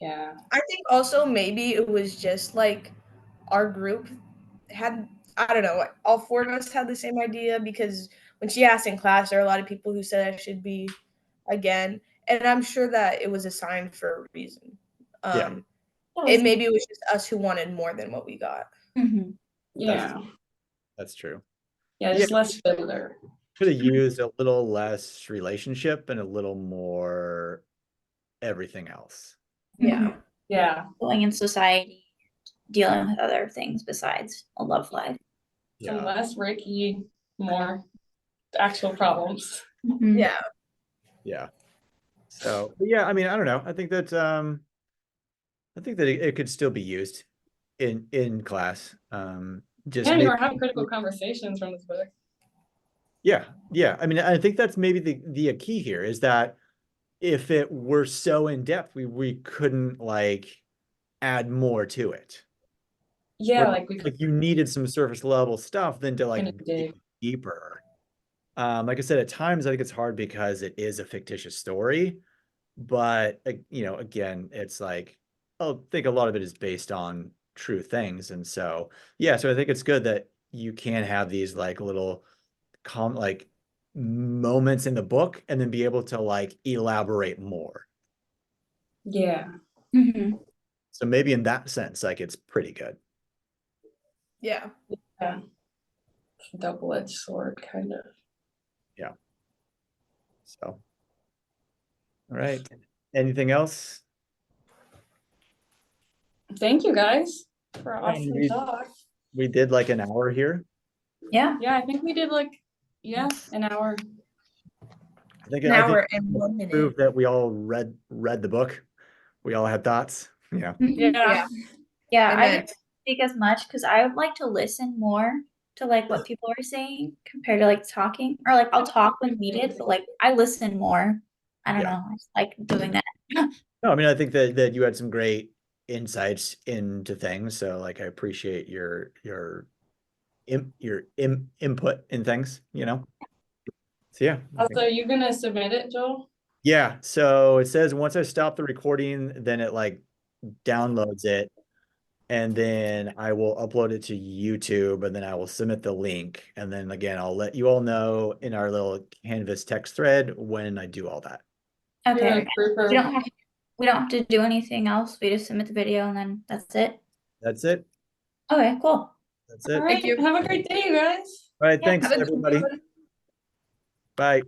[SPEAKER 3] Yeah.
[SPEAKER 1] I think also maybe it was just like our group had, I don't know, all four of us had the same idea, because when she asked in class, there are a lot of people who said I should be again, and I'm sure that it was assigned for a reason. Maybe it was just us who wanted more than what we got.
[SPEAKER 4] Mhm.
[SPEAKER 3] Yeah.
[SPEAKER 2] That's true.
[SPEAKER 3] Yeah, just less filler.
[SPEAKER 2] Could have used a little less relationship and a little more everything else.
[SPEAKER 1] Yeah.
[SPEAKER 3] Yeah.
[SPEAKER 4] Going in society, dealing with other things besides a love life.
[SPEAKER 3] Some less Ricky, more actual problems.
[SPEAKER 4] Mhm.
[SPEAKER 1] Yeah.
[SPEAKER 2] Yeah. So, yeah, I mean, I don't know. I think that it could still be used in class. Just
[SPEAKER 3] Yeah,
[SPEAKER 2] maybe,
[SPEAKER 3] we're having critical conversations from this book.
[SPEAKER 2] yeah. I mean, I think that's maybe the key here is that if it were so in depth, we couldn't like add more to it.
[SPEAKER 3] Yeah,
[SPEAKER 2] like you needed some surface level stuff than to like dig deeper. Like I said, at times I think it's hard because it is a fictitious story, but again, it's like I think a lot of it is based on true things, and so so I think it's good that you can have these like little like moments in the book and then be able to like elaborate more.
[SPEAKER 3] Yeah.
[SPEAKER 4] Mhm.
[SPEAKER 2] So maybe in that sense, like it's pretty good.
[SPEAKER 1] Yeah.
[SPEAKER 3] Yeah. Double-edged sword, kind of.
[SPEAKER 2] Yeah. So, all right. Anything else?
[SPEAKER 3] Thank you guys for awesome talk.
[SPEAKER 2] We did like an hour here.
[SPEAKER 4] Yeah.
[SPEAKER 3] Yeah, I think we did like, an hour.
[SPEAKER 2] I think
[SPEAKER 1] an hour and 1 minute.
[SPEAKER 2] Prove that we all read the book. We all had thoughts. Yeah.
[SPEAKER 4] Yeah, I didn't speak as much because I would like to listen more to like what people are saying compared to like talking, or like I'll talk when needed, but like I listen more. I don't know. I just like doing that.
[SPEAKER 2] No, I mean, I think that you had some great insights into things. So like I appreciate your input in things, So yeah.
[SPEAKER 3] Also, are you gonna submit it, Joel?
[SPEAKER 2] Yeah. So it says once I stop the recording, then it like downloads it. And then I will upload it to YouTube, and then I will submit the link. And then again, I'll let you all know in our little Canvas text thread when I do all that.
[SPEAKER 4] Okay. We don't have to do anything else. We just submit the video and then that's it.
[SPEAKER 2] That's it.
[SPEAKER 4] Okay, cool.
[SPEAKER 2] That's it.
[SPEAKER 3] All right. Have a great day, you guys.
[SPEAKER 2] All right. Thanks, everybody. Bye.